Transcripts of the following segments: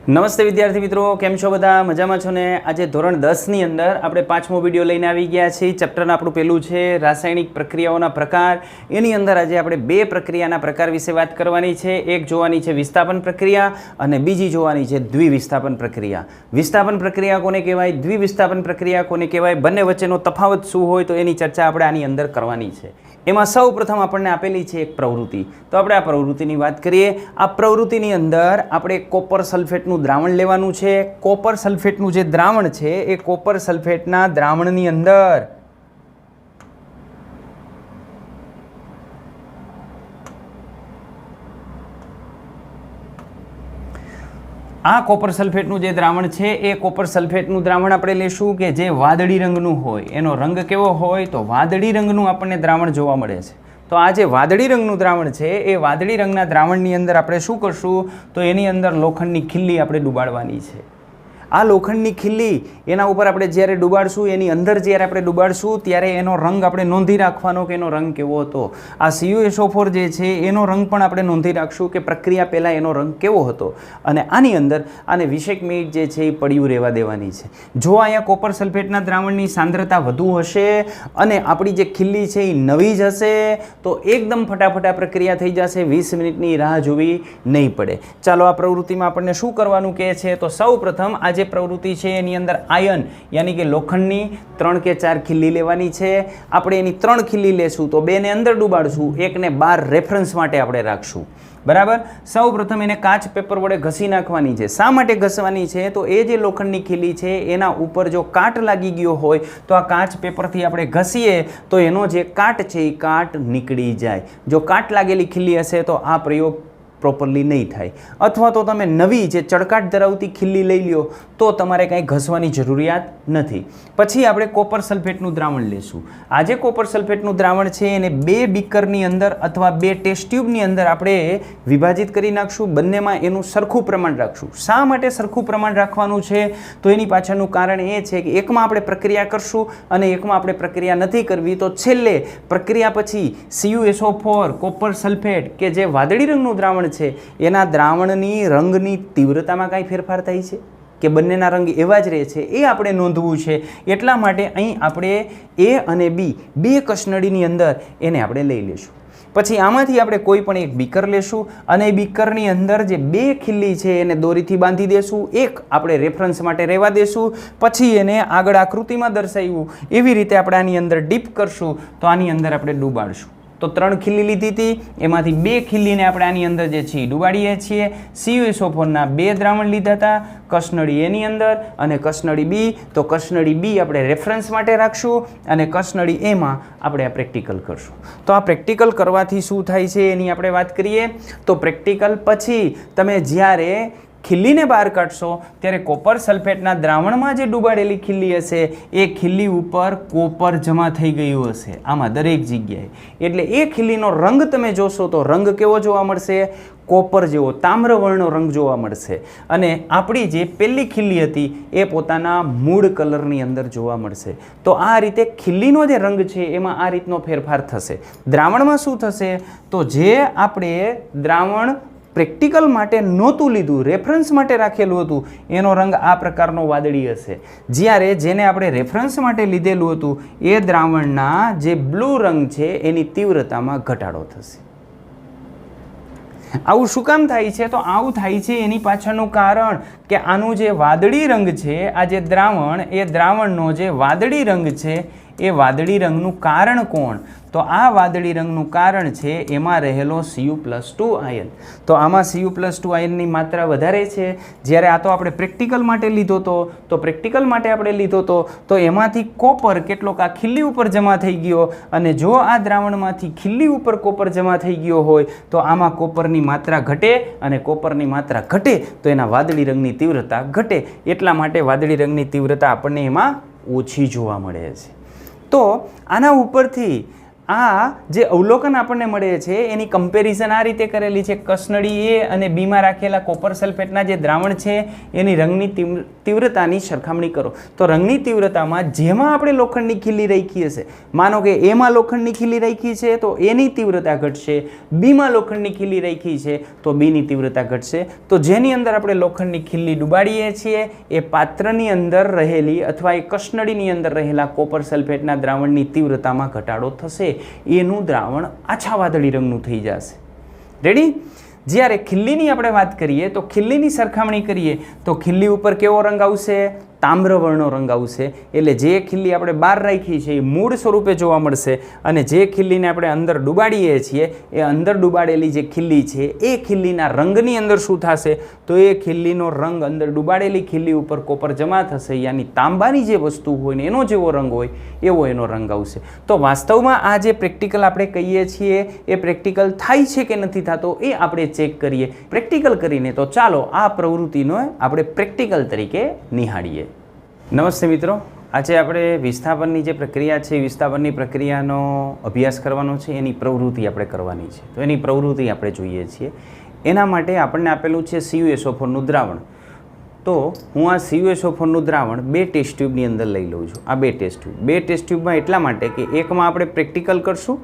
નમસ્તે વિદ્યાર્થી મિત્રો, કેમ છો બધા? મજામાં છો ને? આજે ધોરણ 10 ની અંદર આપણે પાંચમો વિડીયો લઈને આવી ગયા છીએ. ચેપ્ટર આપણું પહેલું છે રાસાયણિક પ્રક્રિયાઓના પ્રકાર. એની અંદર આજે આપણે બે પ્રક્રિયાના પ્રકાર વિશે વાત કરવાની છે. એક જોવાની છે વિસ્થાપન પ્રક્રિયા અને બીજી જોવાની છે દ્વિવિસ્થાપન પ્રક્રિયા. વિસ્થાપન પ્રક્રિયા કોને કહેવાય, દ્વિવિસ્થાપન પ્રક્રિયા કોને કહેવાય, બંને વચ્ચેનો તફાવત શું હોય, તો એની ચર્ચા આપણે આની અંદર કરવાની છે. એમાં સૌ પ્રથમ આપણને આપેલી છે એક પ્રવૃત્તિ. તો આપણે આ પ્રવૃત્તિની વાત કરીએ. આ પ્રવૃત્તિની અંદર આપણે કોપર સલ્ફેટનું દ્રાવણ લેવાનું છે. કોપર સલ્ફેટનું જે દ્રાવણ છે એ કોપર સલ્ફેટના દ્રાવણની અંદર આ કોપર સલ્ફેટનું જે દ્રાવણ છે એ કોપર સલ્ફેટનું દ્રાવણ આપણે લેશું કે જે વાદળી રંગનું હોય. એનો રંગ કેવો હોય, તો વાદળી રંગનું આપણને દ્રાવણ જોવા મળે છે. તો આ જે વાદળી રંગનું દ્રાવણ છે એ વાદળી રંગના દ્રાવણની અંદર આપણે શું કરશું, તો એની અંદર લોખંડની ખીલ્લી આપણે ડુબાડવાની છે. આ લોખંડની ખીલ્લી એના ઉપર આપણે જ્યારે ડુબાડશું, એની અંદર જ્યારે આપણે ડુબાડશું ત્યારે એનો રંગ આપણે નોંધી રાખવાનો કે એનો રંગ કેવો હતો. આ CuSO4 જે છે એનો રંગ પણ આપણે નોંધી રાખશું કે પ્રક્રિયા પહેલાં એનો રંગ કેવો હતો. અને આની અંદર આને 20 મિનિટ જે છે એ પડ્યું રહેવા દેવાની છે. જો અહીંયા કોપર સલ્ફેટના દ્રાવણની સાંદ્રતા વધુ હશે અને આપણી જે ખીલ્લી છે એ નવી જ હશે તો એકદમ ફટાફટ આ પ્રક્રિયા થઈ જશે. 20 મિનિટની રાહ જોવી નહીં પડે. ચાલો આ પ્રવૃત્તિમાં આપણને શું કરવાનું કહે છે, તો સૌ પ્રથમ આજે પ્રવૃત્તિ છે એની અંદર આયન યાની કે લોખંડની 3 કે 4 ખીલ્લી લેવાની છે. આપણે એની 3 ખીલ્લી લેશું તો 2 ને અંદર ડુબાડશું, એકને બહાર રેફરન્સ માટે આપણે રાખશું. બરાબર. સૌ પ્રથમ એને કાચ પેપર વડે ઘસી નાખવાની છે. શા માટે ઘસવાની છે, તો એ જે લોખંડની ખીલ્લી છે એના ઉપર જો કાટ લાગી ગયો હોય તો આ કાચ પેપરથી આપણે ઘસીએ તો એનો જે કાટ છે એ કાટ નીકળી જાય. જો કાટ લાગેલી ખીલ્લી હશે તો આ પ્રયોગ પ્રોપરલી નહીં થાય. અથવા તો તમે નવી જે ચળકાટ ધરાવતી ખીલ્લી લઈ લ્યો તો તમારે કાંઈ ઘસવાની જરૂરિયાત નથી. પછી આપણે કોપર સલ્ફેટનું દ્રાવણ લેશું. આ જે કોપર સલ્ફેટનું દ્રાવણ છે એને 2 બીકરની અંદર અથવા 2 ટેસ્ટ ટ્યુબની અંદર આપણે વિભાજિત કરી નાખશું. બંનેમાં એનું સરખું પ્રમાણ રાખશું. શા માટે સરખું પ્રમાણ રાખવાનું છે, તો એની પાછળનું કારણ એ છે કે એકમાં આપણે પ્રક્રિયા કરશું અને એકમાં આપણે પ્રક્રિયા નથી કરવી, તો છેલ્લે પ્રક્રિયા પછી CuSO4 કોપર સલ્ફેટ કે જે વાદળી રંગનું દ્રાવણ છે એના દ્રાવણની રંગની તીવ્રતામાં કાંઈ ફેરફાર થાય છે કે બંનેના રંગ એવા જ રહે છે, એ આપણે નોંધવું છે. એટલા માટે અહીં આપણે A અને B બે કસનળીની અંદર એને આપણે લઈ લેશું. પછી આમાંથી આપણે કોઈ પણ એક બીકર લેશું અને એ બીકરની અંદર જે 2 ખીલ્લી છે એને દોરીથી બાંધી દેશું. એક આપણે રેફરન્સ માટે રહેવા દેશું. પછી એને આગળ આકૃતિમાં દર્શાવ્યું એવી રીતે આપણે આની અંદર ડીપ કરશું તો આની અંદર આપણે ડૂબાડશું. તો 3 ખીલ્લી લીધી હતી, એમાંથી 2 ખીલ્લીને આપણે આની અંદર જે છે ડુબાડીએ છીએ. CuSO4ના 2 દ્રાવણ લીધા હતા, કસનળી એની અંદર અને કસનળી B. તો કસનળી B આપણે રેફરન્સ માટે રાખશું અને કસનળી Aમાં આપણે આ પ્રેક્ટિકલ કરશું. તો આ પ્રેક્ટિકલ કરવાથી શું થાય છે એની આપણે વાત કરીએ. તો પ્રેક્ટિકલ પછી તમે જ્યારે ખીલ્લીને બહાર કાઢશો ત્યારે કોપર સલ્ફેટના દ્રાવણમાં જે ડૂબાડેલી ખીલ્લી હશે એ ખીલ્લી ઉપર કોપર જમા થઈ ગયું હશે આમાં દરેક જગ્યાએ. એટલે એ ખીલ્લીનો રંગ તમે જોશો તો રંગ કેવો જોવા મળશે, કોપર જેવો તામ્રવર્ણનો રંગ જોવા મળશે. અને આપણી જે પહેલી ખીલ્લી હતી એ પોતાના મૂળ કલરની અંદર જોવા મળશે. તો આ રીતે ખીલ્લીનો જે રંગ છે એમાં આ રીતનો ફેરફાર થશે. દ્રાવણમાં શું થશે, તો જે આપણે દ્રાવણ પ્રેક્ટિકલ માટે નહોતું લીધું, રેફરન્સ માટે રાખેલું હતું, એનો રંગ આ પ્રકારનો વાદળી હશે. જ્યારે જેને આપણે રેફરન્સ માટે લીધેલું હતું એ દ્રાવણના જે બ્લુ રંગ છે એની તીવ્રતામાં ઘટાડો થશે. આવું શું કામ થાય છે, તો આવું થાય છે એની પાછળનું કારણ કે આનું જે વાદળી રંગ છે, આ જે દ્રાવણ, એ દ્રાવણનો જે વાદળી રંગ છે એ વાદળી રંગનું કારણ કોણ, તો આ વાદળી રંગનું કારણ છે એમાં રહેલો Cu+2 આયન. તો આમાં Cu+2 આયનની માત્રા વધારે છે. જ્યારે આ તો આપણે પ્રેક્ટિકલ માટે લીધો હતો, તો પ્રેક્ટિકલ માટે આપણે લીધો હતો તો એમાંથી કોપર કેટલોક આ ખીલ્લી ઉપર જમા થઈ ગયો. અને જો આ દ્રાવણમાંથી ખીલ્લી ઉપર કોપર જમા થઈ ગયો હોય તો આમાં કોપરની માત્રા ઘટે અને કોપરની માત્રા ઘટે તો એના વાદળી રંગની તીવ્રતા ઘટે. એટલા માટે વાદળી રંગની તીવ્રતા આપણને એમાં ઓછી જોવા મળે છે. તો આના ઉપરથી આ જે અવલોકન આપણને મળે છે એની કમ્પેરિઝન આ રીતે કરેલી છે. કસનળી A અને Bમાં રાખેલા કોપર સલ્ફેટના જે દ્રાવણ છે એની રંગની તીવ્રતાની સરખામણી કરો તો રંગની તીવ્રતામાં જેમાં આપણે લોખંડની ખીલી રાખી હશે, માનો કે એમાં લોખંડની ખીલી રાખી છે તો એની તીવ્રતા ઘટશે, બીમાં લોખંડની ખીલી રાખી છે તો બીની તીવ્રતા ઘટશે. તો જેની અંદર આપણે લોખંડની ખીલી ડુબાડીએ છીએ એ પાત્રની અંદર રહેલી અથવા એ કસનળીની અંદર રહેલા કોપર સલ્ફેટના દ્રાવણની તીવ્રતામાં ઘટાડો થશે. એનું દ્રાવણ આછા વાદળી રંગનું થઈ જશે. રેડી? જ્યારે ખીલ્લીની આપણે વાત કરીએ તો ખીલ્લીની સરખામણી કરીએ તો ખીલ્લી ઉપર કેવો રંગ આવશે? તામ્રવર્ણનો રંગ આવશે. એટલે જે ખીલ્લી આપણે બહાર રાખી છે એ મૂળ સ્વરૂપે જોવા મળશે અને જે ખીલ્લીને આપણે અંદર ડુબાડીએ છીએ એ અંદર ડુબાડેલી જે ખીલ્લી છે એ ખીલ્લીના રંગની અંદર શું થશે? તો એ ખીલ્લીનો રંગ અંદર ડુબાડેલી ખીલ્લી ઉપર કોપર જમા થશે, યાની તાંબાની જે વસ્તુ હોય ને એનો જેવો રંગ હોય એવો એનો રંગ આવશે. તો વાસ્તવમાં આ જે પ્રેક્ટિકલ આપણે કહીએ છીએ એ પ્રેક્ટિકલ થાય છે કે નથી થતો એ આપણે ચેક કરીએ પ્રેક્ટિકલ કરીને. તો ચાલો આ પ્રવૃત્તિનો આપણે પ્રેક્ટિકલ તરીકે નિહાળીએ. નમસ્તે મિત્રો, આજે આપણે વિસ્થાપનની જે પ્રક્રિયા છે વિસ્થાપનની પ્રક્રિયાનો અભ્યાસ કરવાનો છે, એની પ્રવૃત્તિ આપણે કરવાની છે. તો એની પ્રવૃત્તિ આપણે જોઈએ છીએ. એના માટે આપણને આપેલું છે CuSO4નું દ્રાવણ. તો હું આ CuSO4નું દ્રાવણ 2 ટેસ્ટ ટ્યુબની અંદર લઈ લઉં છું. આ 2 ટેસ્ટ ટ્યુબમાં એટલા માટે કે એકમાં આપણે પ્રેક્ટિકલ કરશું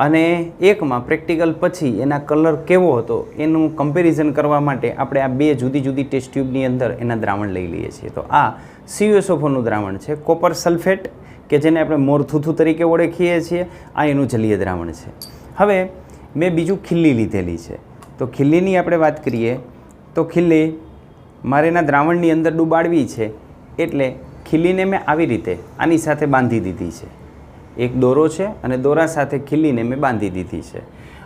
અને એકમાં પ્રેક્ટિકલ પછી એના કલર કેવો હતો એનું કમ્પેરિઝન કરવા માટે આપણે આ 2 જુદી જુદી ટેસ્ટ ટ્યુબની અંદર એના દ્રાવણ લઈ લઈએ છીએ. તો આ CuSO4નું દ્રાવણ છે, કોપર સલ્ફેટ કે જેને આપણે મોરથુથુ તરીકે ઓળખીએ છીએ. આ એનું જલીય દ્રાવણ છે. હવે મેં બીજું ખીલ્લી લીધેલી છે. તો ખીલ્લીની આપણે વાત કરીએ તો ખીલ્લી મારે એના દ્રાવણની અંદર ડુબાડવી છે એટલે ખીલ્લીને મેં આવી રીતે આની સાથે બાંધી દીધી છે. એક દોરો છે અને દોરા સાથે ખીલ્લીને મેં બાંધી દીધી છે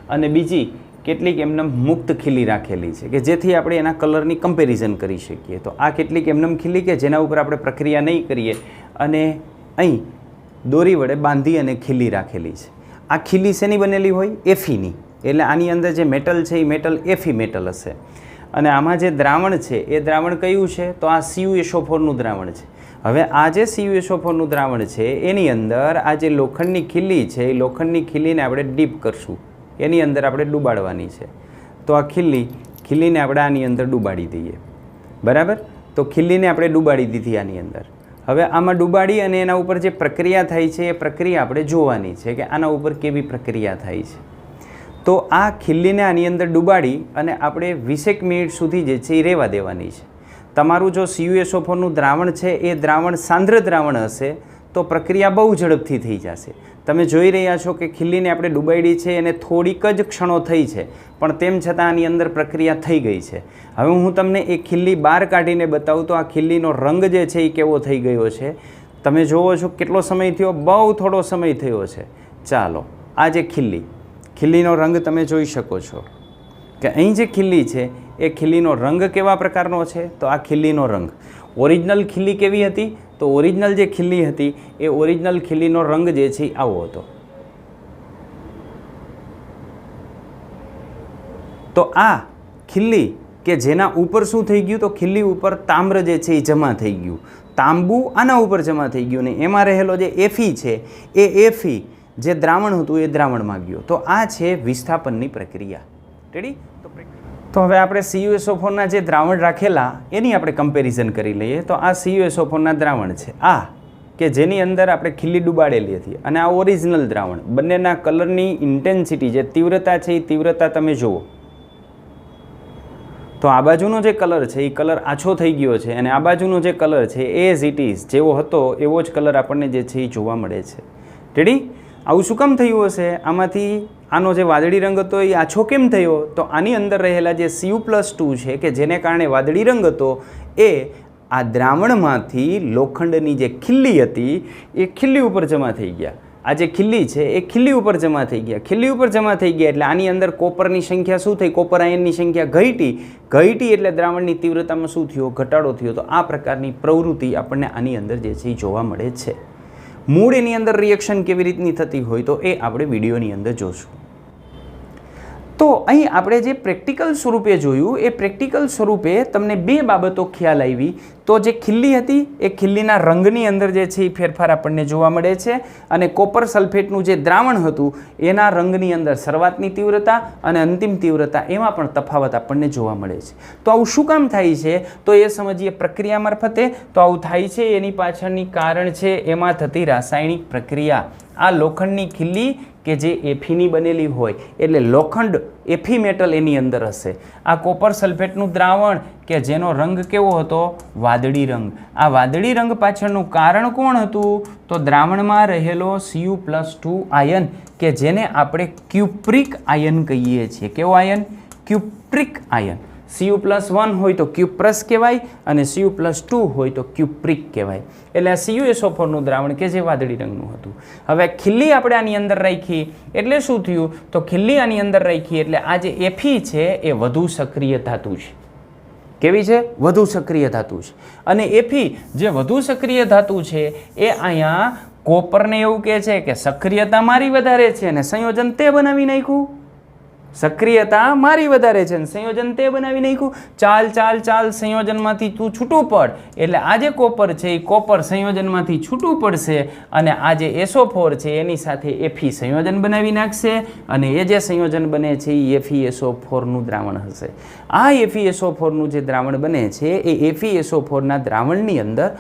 અને બીજી કેટલીક એમને મુક્ત ખીલ્લી રાખેલી છે કે જેથી આપણે એના કલરની કમ્પેરિઝન કરી શકીએ. તો આ કેટલીક એમનેમ ખીલ્લી કે જેના ઉપર આપણે પ્રક્રિયા નહીં કરીએ અને અહીં દોરી વડે બાંધી અને ખીલ્લી રાખેલી છે. આ ખીલ્લી શેની બનેલી હોય? એફીની. એટલે આની અંદર જે મેટલ છે એ મેટલ એફી મેટલ હશે. અને આમાં જે દ્રાવણ છે એ દ્રાવણ કયું છે? તો આ CuSO4નું દ્રાવણ છે. હવે આ જે CuSO4નું દ્રાવણ છે એની અંદર આ જે લોખંડની ખીલ્લી છે એ લોખંડની ખીલ્લીને આપણે ડીપ કરશું, એની અંદર આપણે ડુબાડવાની છે. તો આ ખીલ્લીને આપણે આની અંદર ડુબાડી દઈએ. બરાબર? તો ખીલ્લીને આપણે ડુબાડી દીધી આની અંદર. હવે આમાં ડુબાડી અને એના ઉપર જે પ્રક્રિયા થાય છે એ પ્રક્રિયા આપણે જોવાની છે કે આના ઉપર કેવી પ્રક્રિયા થાય છે. તો આ ખીલ્લીને આની અંદર ડુબાડી અને આપણે 20 મિનિટ સુધી જે છે એ રહેવા દેવાની છે. તમારું જો CuSO4નું દ્રાવણ છે એ દ્રાવણ સાંદ્ર દ્રાવણ હશે તો પ્રક્રિયા બહુ ઝડપથી થઈ જશે. તમે જોઈ રહ્યા છો કે ખીલ્લીને આપણે ડુબાડી છે અને થોડીક જ ક્ષણો થઈ છે પણ તેમ છતાં આની અંદર પ્રક્રિયા થઈ ગઈ છે. હવે હું તમને એ ખીલ્લી બહાર કાઢીને બતાવું તો આ ખીલ્લીનો રંગ જે છે એ કેવો થઈ ગયો છે. તમે જુઓ છો કેટલો સમય થયો? બહુ થોડો સમય થયો છે. ચાલો, આ જે ખીલ્લીનો રંગ તમે જોઈ શકો છો કે અહીં જે ખીલ્લી છે એ ખીલ્લીનો રંગ કેવા પ્રકારનો છે? તો આ ખીલ્લીનો રંગ ઓરિજિનલ ખીલ્લી કેવી હતી? તો ઓરિજિનલ જે ખીલ્લી હતી એ ઓરિજિનલ ખીલ્લીનો રંગ જે છે આવો હતો. તો આ ખીલ્લી કે જેના ઉપર શું થઈ ગયું? તો ખીલ્લી ઉપર તામ્ર જે છે એ જમા થઈ ગયું, તાંબુ આના ઉપર જમા થઈ ગયું ને એમાં રહેલો જે એફી છે એ એફી જે દ્રાવણ હતું એ દ્રાવણમાં ગયો. તો આ છે વિસ્થાપનની પ્રક્રિયા. રેડી? તો હવે આપણે CuSO4ના જે દ્રાવણ રાખેલા એની આપણે કમ્પેરિઝન કરી લઈએ. તો આ CuSO4ના દ્રાવણ છે આ કે જેની અંદર આપણે ખીલ્લી ડુબાડેલી હતી અને આ ઓરિજિનલ દ્રાવણ. બંનેના કલરની ઇન્ટેન્સિટી જે તીવ્રતા છે એ તીવ્રતા તમે જુઓ તો આ બાજુનો જે કલર છે એ કલર આછો થઈ ગયો છે અને આ બાજુનો જે કલર છે એઝ ઇટ ઇઝ જેવો હતો એવો જ કલર આપણને જે છે એ જોવા મળે છે. રેડી? આવું શું કામ થયું હશે? આમાંથી આનો જે વાદળી રંગ હતો એ આછો કેમ થયો? તો આની અંદર રહેલા જે Cu+2 છે કે જેને કારણે વાદળી રંગ હતો એ આ દ્રાવણમાંથી લોખંડની જે ખીલ્લી હતી એ ખીલ્લી ઉપર જમા થઈ ગયા. આ જે ખીલ્લી છે એ ખીલ્લી ઉપર જમા થઈ ગયા. ખીલ્લી ઉપર જમા થઈ ગયા એટલે આની અંદર કોપરની સંખ્યા શું થઈ? કોપર આયનની સંખ્યા ઘટી એટલે દ્રાવણની તીવ્રતામાં શું થયો? ઘટાડો થયો. તો આ પ્રકારની પ્રવૃત્તિ આપણને આની અંદર જે છે એ જોવા મળે છે. મૂળ એની અંદર રિએક્શન કેવી રીતની થતી હોય તો એ આપણે વિડીયોની અંદર જોશું. તો અહીં આપણે જે પ્રેક્ટિકલ સ્વરૂપે જોયું એ પ્રેક્ટિકલ સ્વરૂપે તમને બે બાબતો ખ્યાલ આવી. તો જે ખીલ્લી હતી એ ખીલ્લીના રંગની અંદર જે છે એ ફેરફાર આપણને જોવા મળે છે, અને કોપર સલ્ફેટનું જે દ્રાવણ હતું એના રંગની અંદર શરૂઆતની તીવ્રતા અને અંતિમ તીવ્રતા એમાં પણ તફાવત આપણને જોવા મળે છે. તો આવું શું કામ થાય છે તો એ સમજીએ પ્રક્રિયા મારફતે. તો આવું થાય છે એની પાછળની કારણ છે એમાં થતી રાસાયણિક પ્રક્રિયા. આ લોખંડની ખીલ્લી કે જે એફીની બનેલી હોય એટલે લોખંડ એફી મેટલ એની અંદર હશે. આ કોપર સલ્ફેટનું દ્રાવણ કે જેનો રંગ કેવો હતો? વાદળી રંગ. આ વાદળી રંગ પાછળનું કારણ કોણ હતું? તો દ્રાવણમાં રહેલો Cu+2 આયન કે જેને આપણે ક્યુપ્રિક આયન કહીએ છીએ. કેવો આયન? Cupric ion. Cu+1 હોય તો ક્યુપ્રસ કહેવાય અને Cu+2 હોય તો ક્યુપ્રિક કહેવાય. એટલે આ CuSO4નું દ્રાવણ કે જે વાદળી રંગનું હતું. હવે ખીલ્લી આપણે આની અંદર રાખી એટલે શું થયું? તો ખીલ્લી આની અંદર રાખી એટલે આ જે એફી છે એ વધુ સક્રિય ધાતુ છે. કેવી છે? વધુ સક્રિય ધાતુ છે. અને એફી જે વધુ સક્રિય ધાતુ છે એ અહીંયા કોપરને એવું કહે છે કે સક્રિયતા મારી વધારે છે અને સંયોજન તે બનાવી નાખ્યું. સક્રિયતા મારી વધારે છે અને સંયોજન તે બનાવી નાખ્યું. ચાલ ચાલ ચાલ સંયોજનમાંથી તું છૂટું પડ. એટલે આ જે કોપર છે એ કોપર સંયોજનમાંથી છૂટું પડશે અને આ જે SO4 છે એની સાથે એફી સંયોજન બનાવી નાખશે અને એ જે સંયોજન બને છે એ FeSO4નું દ્રાવણ હશે. આ FeSO4નું જે દ્રાવણ બને છે એ FeSO4ના દ્રાવણની અંદર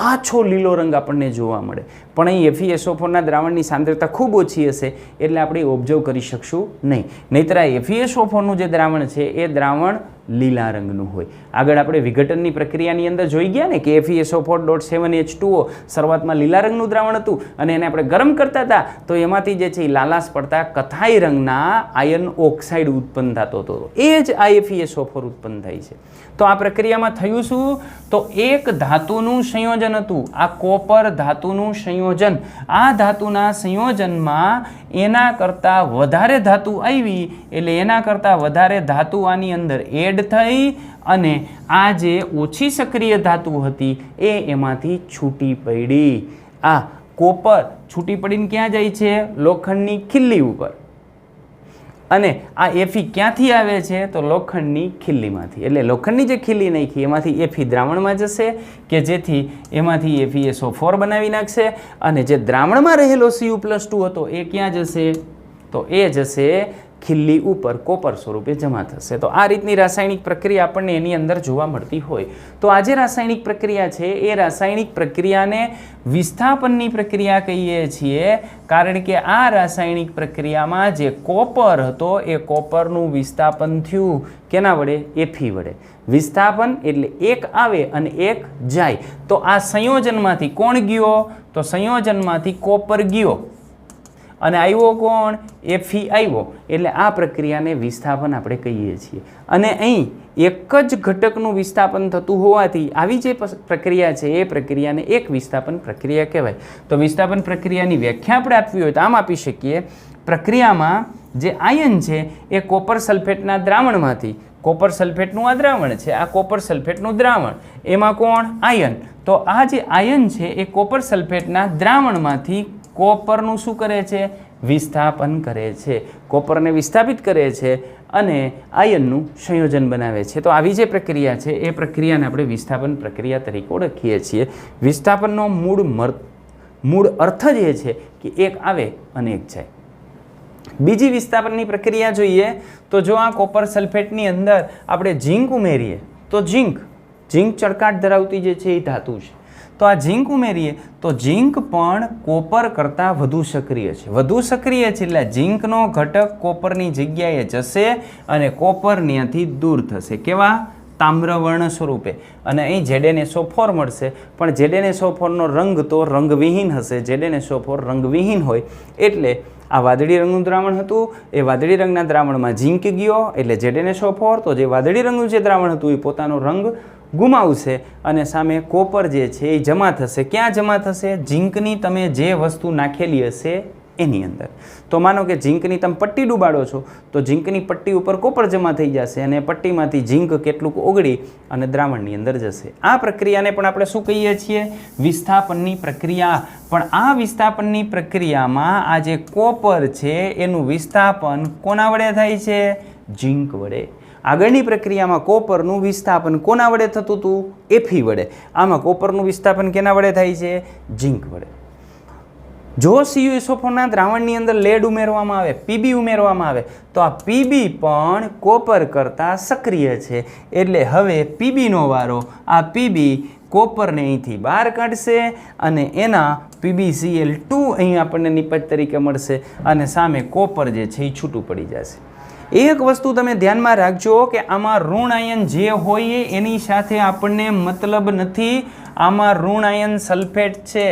આછો લીલો રંગ આપણને જોવા મળે. પણ અહીં FeSO4ના દ્રાવણની સાંદ્રતા ખૂબ ઓછી હશે એટલે આપણે ઓબ્ઝર્વ કરી શકશું નહીં. નહીંતર આ FeSO4નું જે દ્રાવણ છે એ દ્રાવણ લીલા રંગનું હોય. આગળ આપણે વિઘટનની પ્રક્રિયાની અંદર જોઈ ગયા ને કે FeSO4.7H2O શરૂઆતમાં લીલા રંગનું દ્રાવણ હતું અને એને આપણે ગરમ કરતા હતા તો એમાંથી જે છે એ લાલાશ પડતા કથાઈ રંગના આયન ઓક્સાઇડ ઉત્પન્ન થતો હતો. એ જ આ FeSO4 ઉત્પન્ન થાય છે. તો આ પ્રક્રિયામાં થયું શું? તો એક ધાતુનું સંયોજન હતું. આ કોપર ધાતુનું સંયોજન. આ ધાતુના સંયોજનમાં એના કરતાં વધારે ધાતુ આવી એટલે એના કરતાં વધારે ધાતુ આની અંદર એડ થઈ અને આ જે ઓછી સક્રિય ધાતુ હતી એ એમાંથી છૂટી પડી. આ કોપર છૂટી પડીને ક્યાં જાય છે? લોખંડની ખીલ્લી ઉપર. અને આ એફી ક્યાંથી આવે છે? તો લોખંડની ખીલ્લીમાંથી. એટલે લોખંડની જે ખીલ્લી નાખી એમાંથી એફી દ્રાવણમાં જશે કે જેથી એમાંથી FeSO4 બનાવી નાખશે અને જે દ્રાવણમાં રહેલો Cu+2 હતો એ ક્યાં જશે? તો એ જશે ખીલ્લી ઉપર કોપર સ્વરૂપે જમા થશે. તો આ રીતની રાસાયણિક પ્રક્રિયા આપણને એની અંદર જોવા મળતી હોય. તો આ જે રાસાયણિક પ્રક્રિયા છે એ રાસાયણિક પ્રક્રિયાને વિસ્થાપનની પ્રક્રિયા કહીએ છીએ, કારણ કે આ રાસાયણિક પ્રક્રિયામાં જે કોપર હતો એ કોપરનું વિસ્થાપન થયું કેના વડે? એફી વડે. વિસ્થાપન એટલે એક આવે અને એક જાય. તો આ સંયોજનમાંથી કોણ ગયો? તો સંયોજનમાંથી કોપર ગયો અને આવ્યો કોણ? એફી આવ્યો. એટલે આ પ્રક્રિયાને વિસ્થાપન આપણે કહીએ છીએ. અને અહીં એક જ ઘટકનું વિસ્થાપન થતું હોવાથી આવી જે પ્રક્રિયા છે એ પ્રક્રિયાને એક વિસ્થાપન પ્રક્રિયા કહેવાય. તો વિસ્થાપન પ્રક્રિયાની વ્યાખ્યા આપણે આપવી હોય તો આમ આપી શકીએ. પ્રક્રિયામાં જે આયન છે એ કોપર સલ્ફેટના દ્રાવણમાંથી, કોપર સલ્ફેટનું આ દ્રાવણ છે, આ કોપર સલ્ફેટનું દ્રાવણ, એમાં કોણ? આયન. તો આ જે આયન છે એ કોપર સલ્ફેટના દ્રાવણમાંથી કોપરનું શું કરે છે? વિસ્થાપન કરે છે. કોપરને વિસ્થાપિત કરે છે અને આયનનું સંયોજન બનાવે છે. તો આવી જે પ્રક્રિયા છે એ પ્રક્રિયાને આપણે વિસ્થાપન પ્રક્રિયા તરીકે ઓળખીએ છીએ. વિસ્થાપનનો મૂળ અર્થ જ એ છે કે એક આવે અને એક જાય. બીજી વિસ્થાપનની પ્રક્રિયા જોઈએ તો જો આ કોપર સલ્ફેટની અંદર આપણે ઝીંક ઉમેરીએ તો ઝીંક ચળકાટ ધરાવતી જે છે એ ધાતુ છે. તો આ ઝીંક ઉમેરીએ તો ઝીંક પણ કોપર કરતાં વધુ સક્રિય છે. વધુ સક્રિય છે એટલે ઝીંકનો ઘટક કોપરની જગ્યાએ જશે અને કોપર ત્યાંથી દૂર થશે. કેવા? તામ્રવર્ણ સ્વરૂપે. અને અહીં ZnSO4 મળશે, પણ ZnSO4નો રંગ તો રંગવિહીન હશે. ZnSO4 રંગવિહીન હોય એટલે આ વાદળી રંગનું દ્રાવણ હતું એ વાદળી રંગના દ્રાવણમાં ઝીંક ગયો એટલે ZnSO4. તો જે વાદળી રંગનું જે દ્રાવણ હતું એ પોતાનો રંગ ગુમાવશે અને સામે કોપર જે છે એ જમા થશે. ક્યાં જમા થશે? ઝીંકની તમે જે વસ્તુ નાખેલી હશે એની અંદર. તો માનો કે ઝીંકની તમે પટ્ટી ડૂબાડો છો તો ઝીંકની પટ્ટી ઉપર કોપર જમા થઈ જશે અને પટ્ટીમાંથી ઝીંક કેટલુંક ઓગળી અને દ્રાવણની અંદર જશે. આ પ્રક્રિયાને પણ આપણે શું કહીએ છીએ? વિસ્થાપનની પ્રક્રિયા. પણ આ વિસ્થાપનની પ્રક્રિયામાં આ જે કોપર છે એનું વિસ્થાપન કોના વડે થાય છે? ઝીંક વડે. આગળની પ્રક્રિયામાં કોપરનું વિસ્થાપન કોના વડે થતું હતું? એફી વડે. આમાં કોપરનું વિસ્થાપન કેના વડે થાય છે? ઝીંક વડે. જો CuSO4ના દ્રાવણની અંદર લેડ ઉમેરવામાં આવે, પીબી ઉમેરવામાં આવે, તો આ પીબી પણ કોપર કરતાં સક્રિય છે. એટલે હવે પીબીનો વારો. આ પીબી કોપરને અહીંથી બહાર કાઢશે અને એના PbCl2 અહીં આપણને નિપજ તરીકે મળશે અને સામે કોપર જે છે એ છૂટું પડી જશે. એક વસ્તુ તમે ધ્યાનમાં રાખજો કે આમાં ઋણ આયન જે હોય એની સાથે આપણને મતલબ નથી. આમાં ઋણ આયન સલ્ફેટ છે,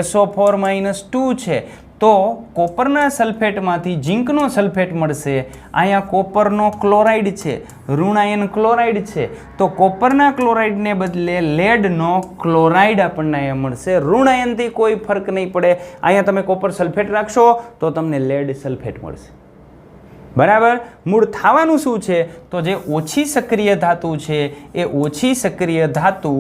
SO4-2 છે, તો કોપરના સલ્ફેટમાંથી ઝીંકનો સલ્ફેટ મળશે. અહીંયા કોપરનો ક્લોરાઇડ છે, ઋણ આયન ક્લોરાઇડ છે, તો કોપરના ક્લોરાઇડને બદલે લેડનો ક્લોરાઇડ આપણને અહીંયા મળશે. ઋણ આયનથી કોઈ ફરક નહીં પડે. અહીંયા તમે કોપર સલ્ફેટ રાખશો તો તમને લેડ સલ્ફેટ મળશે. બરાબર. મૂળ થવાનું શું છે? તો જે ઓછી સક્રિય ધાતુ છે એ ઓછી સક્રિય ધાતુ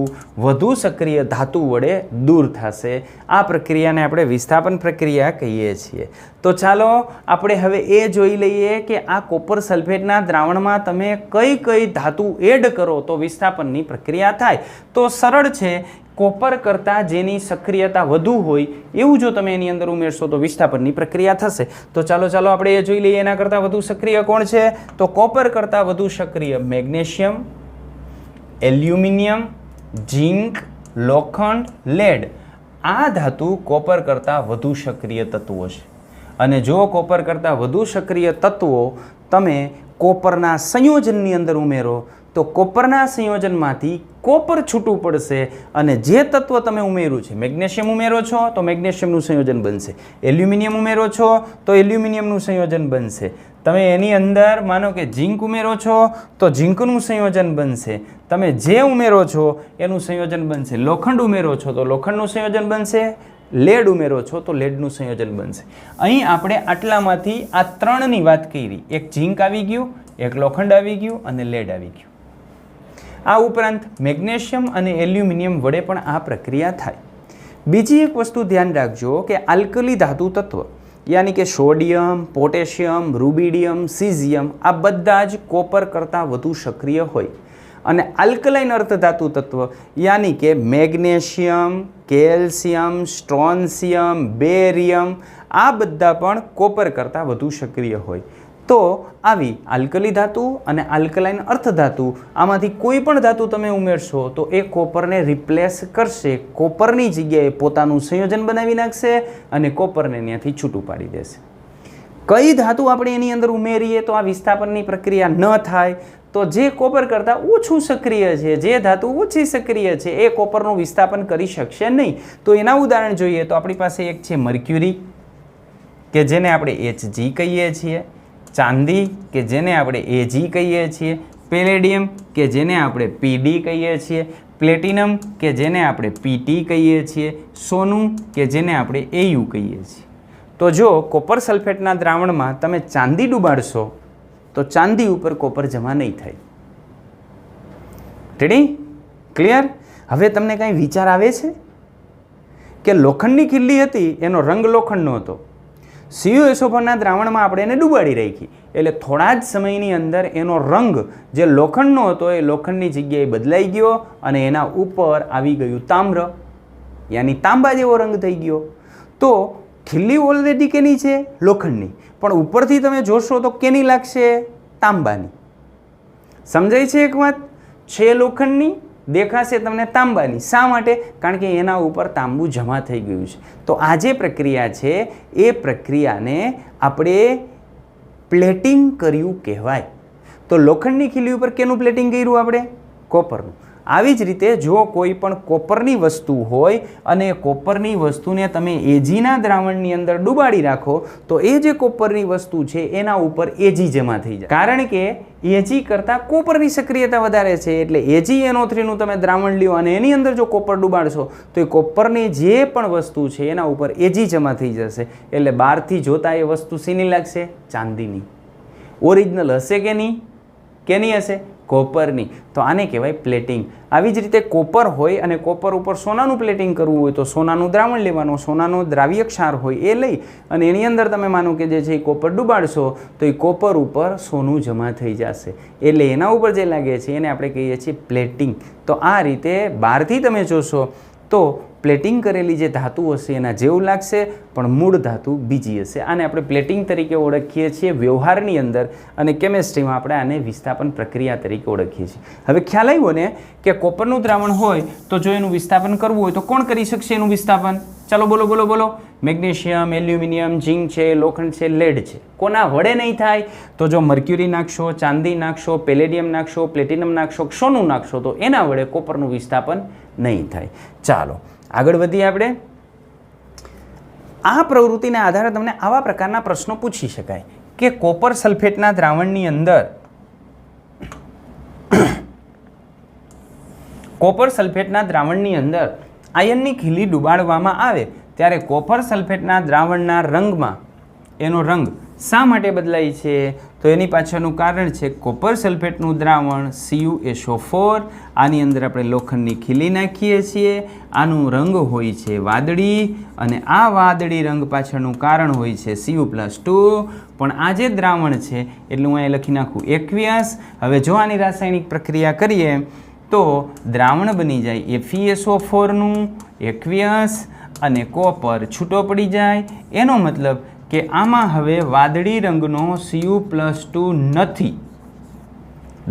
વધુ સક્રિય ધાતુ વડે દૂર થશે. આ પ્રક્રિયાને આપણે વિસ્થાપન પ્રક્રિયા કહીએ છીએ. તો ચાલો આપણે હવે એ જોઈ લઈએ કે આ કોપર સલ્ફેટના દ્રાવણમાં તમે કઈ કઈ ધાતુ એડ કરો તો વિસ્થાપનની પ્રક્રિયા થાય. તો સરળ છે. કોપર કરતાં જેની સક્રિયતા વધુ હોય એવું જો તમે એની અંદર ઉમેરશો તો વિસ્થાપનની પ્રક્રિયા થશે. તો ચાલો આપણે એ જોઈ લઈએ. એના કરતાં વધુ સક્રિય કોણ છે? તો કોપર કરતાં વધુ સક્રિય મેગ્નેશિયમ, એલ્યુમિનિયમ, ઝીંક, લોખંડ, લેડ. આ ધાતુ કોપર કરતાં વધુ સક્રિય તત્વો છે. અને જો કોપર કરતાં વધુ સક્રિય તત્વો તમે કોપરના સંયોજનની અંદર ઉમેરો તો કોપરના સંયોજનમાંથી કોપર છૂટું પડશે અને જે તત્વ તમે ઉમેર્યું છે, મેગ્નેશિયમ ઉમેરો છો તો મેગ્નેશિયમનું સંયોજન બનશે, એલ્યુમિનિયમ ઉમેરો છો તો એલ્યુમિનિયમનું સંયોજન બનશે, તમે એની અંદર માનો કે ઝીંક ઉમેરો છો તો ઝીંકનું સંયોજન બનશે, તમે જે ઉમેરો છો એનું સંયોજન બનશે, લોખંડ ઉમેરો છો તો લોખંડનું સંયોજન બનશે, લેડ ઉમેરો છો તો લેડનું સંયોજન બનશે. અહીં આપણે આટલામાંથી આ ત્રણની વાત કરી. એક ઝીંક આવી ગયું, એક લોખંડ આવી ગયું અને લેડ આવી ગયું. આ ઉપરાંત મેગ્નેશિયમ અને એલ્યુમિનિયમ વડે પણ આ પ્રક્રિયા થાય. બીજી એક વસ્તુ ધ્યાન રાખજો કે આલ્કલી ધાતુ તત્વ યાની કે સોડિયમ, પોટેશિયમ, રૂબિડિયમ, સીઝિયમ આ બધા જ કોપર કરતાં વધુ સક્રિય હોય અને આલ્કલાઇન અર્ધધાતુ તત્વ યાની કે મેગ્નેશિયમ, કેલ્શિયમ, સ્ટ્રોન્શિયમ, બેરિયમ આ બધા પણ કોપર કરતાં વધુ સક્રિય હોય. તો આવી આલ્કલી ધાતુ અને આલ્કલાઇન અર્ધધાતુ આમાંથી કોઈ પણ ધાતુ તમે ઉમેરશો તો એ કોપરને રિપ્લેસ કરશે, કોપરની જગ્યાએ પોતાનું સંયોજન બનાવી નાખશે અને કોપરને ત્યાંથી છૂટું પાડી દેશે. કઈ ધાતુ આપણે એની અંદર ઉમેરીએ તો આ વિસ્થાપનની પ્રક્રિયા ન થાય? તો જે કોપર કરતાં ઓછું સક્રિય છે, જે ધાતુ ઓછી સક્રિય છે એ કોપરનું વિસ્થાપન કરી શકશે નહીં. તો એના ઉદાહરણ જોઈએ તો આપણી પાસે એક છે મર્ક્યુરી કે જેને આપણે Hg કહીએ છીએ, ચાંદી કે જેને આપણે Ag કહીએ છીએ, પેલેડિયમ કે જેને આપણે Pd કહીએ છીએ, પ્લેટિનમ કે જેને આપણે Pt કહીએ છીએ, સોનું કે જેને આપણે Au કહીએ છીએ. તો જો કોપર સલ્ફેટના દ્રાવણમાં તમે ચાંદી ડૂબાડશો તો ચાંદી ઉપર કોપર જમા નહીં થાય. રેડી? ક્લિયર? હવે તમને કાંઈ વિચાર આવે છે કે લોખંડની ખીલ્લી હતી એનો રંગ લોખંડનો હતો, CuSO4ના દ્રાવણમાં આપણે એને ડૂબાડી રાખી એટલે થોડા જ સમયની અંદર એનો રંગ જે લોખંડનો હતો એ લોખંડની જગ્યાએ બદલાઈ ગયો અને એના ઉપર આવી ગયું તામ્ર, યાની તાંબા જેવો રંગ થઈ ગયો. તો ખીલ્લી ઓલરેડી કેની છે? લોખંડની, પણ ઉપરથી તમે જોશો તો કેની લાગશે? તાંબાની. સમજાય છે એક વાત? છે લોખંડની, દેખાશે તમને તાંબાની. શા માટે? કારણ કે એના ઉપર તાંબુ જમા થઈ ગયું છે. તો આ જે પ્રક્રિયા છે એ પ્રક્રિયાને આપણે પ્લેટિંગ કર્યું કહેવાય. તો લોખંડની ખીલી ઉપર કેનું પ્લેટિંગ કર્યું આપણે? કોપરનું. આવી જ રીતે જો કોઈ પણ કોપરની વસ્તુ હોય અને કોપરની વસ્તુને તમે એજીના દ્રાવણની અંદર ડૂબાડી રાખો તો એ જે કોપરની વસ્તુ છે એના ઉપર એજી જમા થઈ જાય, કારણ કે એજી કરતાં કોપરની સક્રિયતા વધારે છે. એટલે AgNO3નું તમે દ્રાવણ લ્યો અને એની અંદર જો કોપર ડૂબાડશો તો એ કોપરની જે પણ વસ્તુ છે એના ઉપર એજી જમા થઈ જશે. એટલે બહારથી જોતા એ વસ્તુ શીની લાગશે? ચાંદીની. ઓરિજિનલ હશે કે નહીં? કેની હશે? કોપરની. તો આને કહેવાય પ્લેટિંગ. આવી જ રીતે કોપર હોય અને કોપર ઉપર સોનાનું પ્લેટિંગ કરવું હોય તો સોનાનું દ્રાવણ લેવાનું, સોનાનો દ્રાવ્ય ક્ષાર હોય એ લઈ અને એની અંદર તમે માનો કે જે છે એ કોપર ડૂબાડશો તો એ કોપર ઉપર સોનું જમા થઈ જશે. એટલે એના ઉપર જે લાગે છે એને આપણે કહીએ છીએ પ્લેટિંગ. તો આ રીતે બહારથી તમે જોશો તો પ્લેટિંગ કરેલી જે ધાતુ હશે એના જેવું લાગશે પણ મૂળ ધાતુ બીજી હશે. આને આપણે પ્લેટિંગ તરીકે ઓળખીએ છીએ વ્યવહારની અંદર, અને કેમેસ્ટ્રીમાં આપણે આને વિસ્થાપન પ્રક્રિયા તરીકે ઓળખીએ છીએ. હવે ખ્યાલ આવ્યો ને કે કોપરનું દ્રાવણ હોય તો જો એનું વિસ્થાપન કરવું હોય તો કોણ કરી શકશે એનું વિસ્થાપન? ચાલો બોલો બોલો બોલો. મેગ્નેશિયમ, એલ્યુમિનિયમ, ઝીંક છે, લોખંડ છે, લેડ છે. કોના વડે નહીં થાય? તો જો મર્ક્યુરી નાખશો, ચાંદી નાખશો, પેલેડિયમ નાખશો, પ્લેટિનમ નાખશો, સોનું નાખશો તો એના વડે કોપરનું વિસ્થાપન નહીં થાય. ચાલો આગળ વધીએ આપણે. આ પ્રવૃત્તિના આધારે તમને આવા પ્રકારના પ્રશ્નો પૂછી શકાય કે કોપર સલ્ફેટના દ્રાવણની અંદર કોપર સલ્ફેટના દ્રાવણની અંદર આયનની ખીલી ડૂબાડવામાં આવે ત્યારે કોપર સલ્ફેટના દ્રાવણના રંગમાં એનો રંગ શા માટે બદલાય છે? તો એની પાછળનું કારણ છે કોપર સલ્ફેટનું દ્રાવણ CuSO4. આની અંદર આપણે લોખંડની ખીલી નાખીએ છીએ. આનું રંગ હોય છે વાદળી અને આ વાદળી રંગ પાછળનું કારણ હોય છે Cu+2. પણ આ જે દ્રાવણ છે એટલે હું અહીં લખી નાખું aqueous. હવે જો આની રાસાયણિક પ્રક્રિયા કરીએ તો દ્રાવણ બની જાય FeSO4નું aqueous અને કોપર છૂટો પડી જાય. એનો મતલબ કે આમાં હવે વાદળી રંગનો Cu+2 નથી.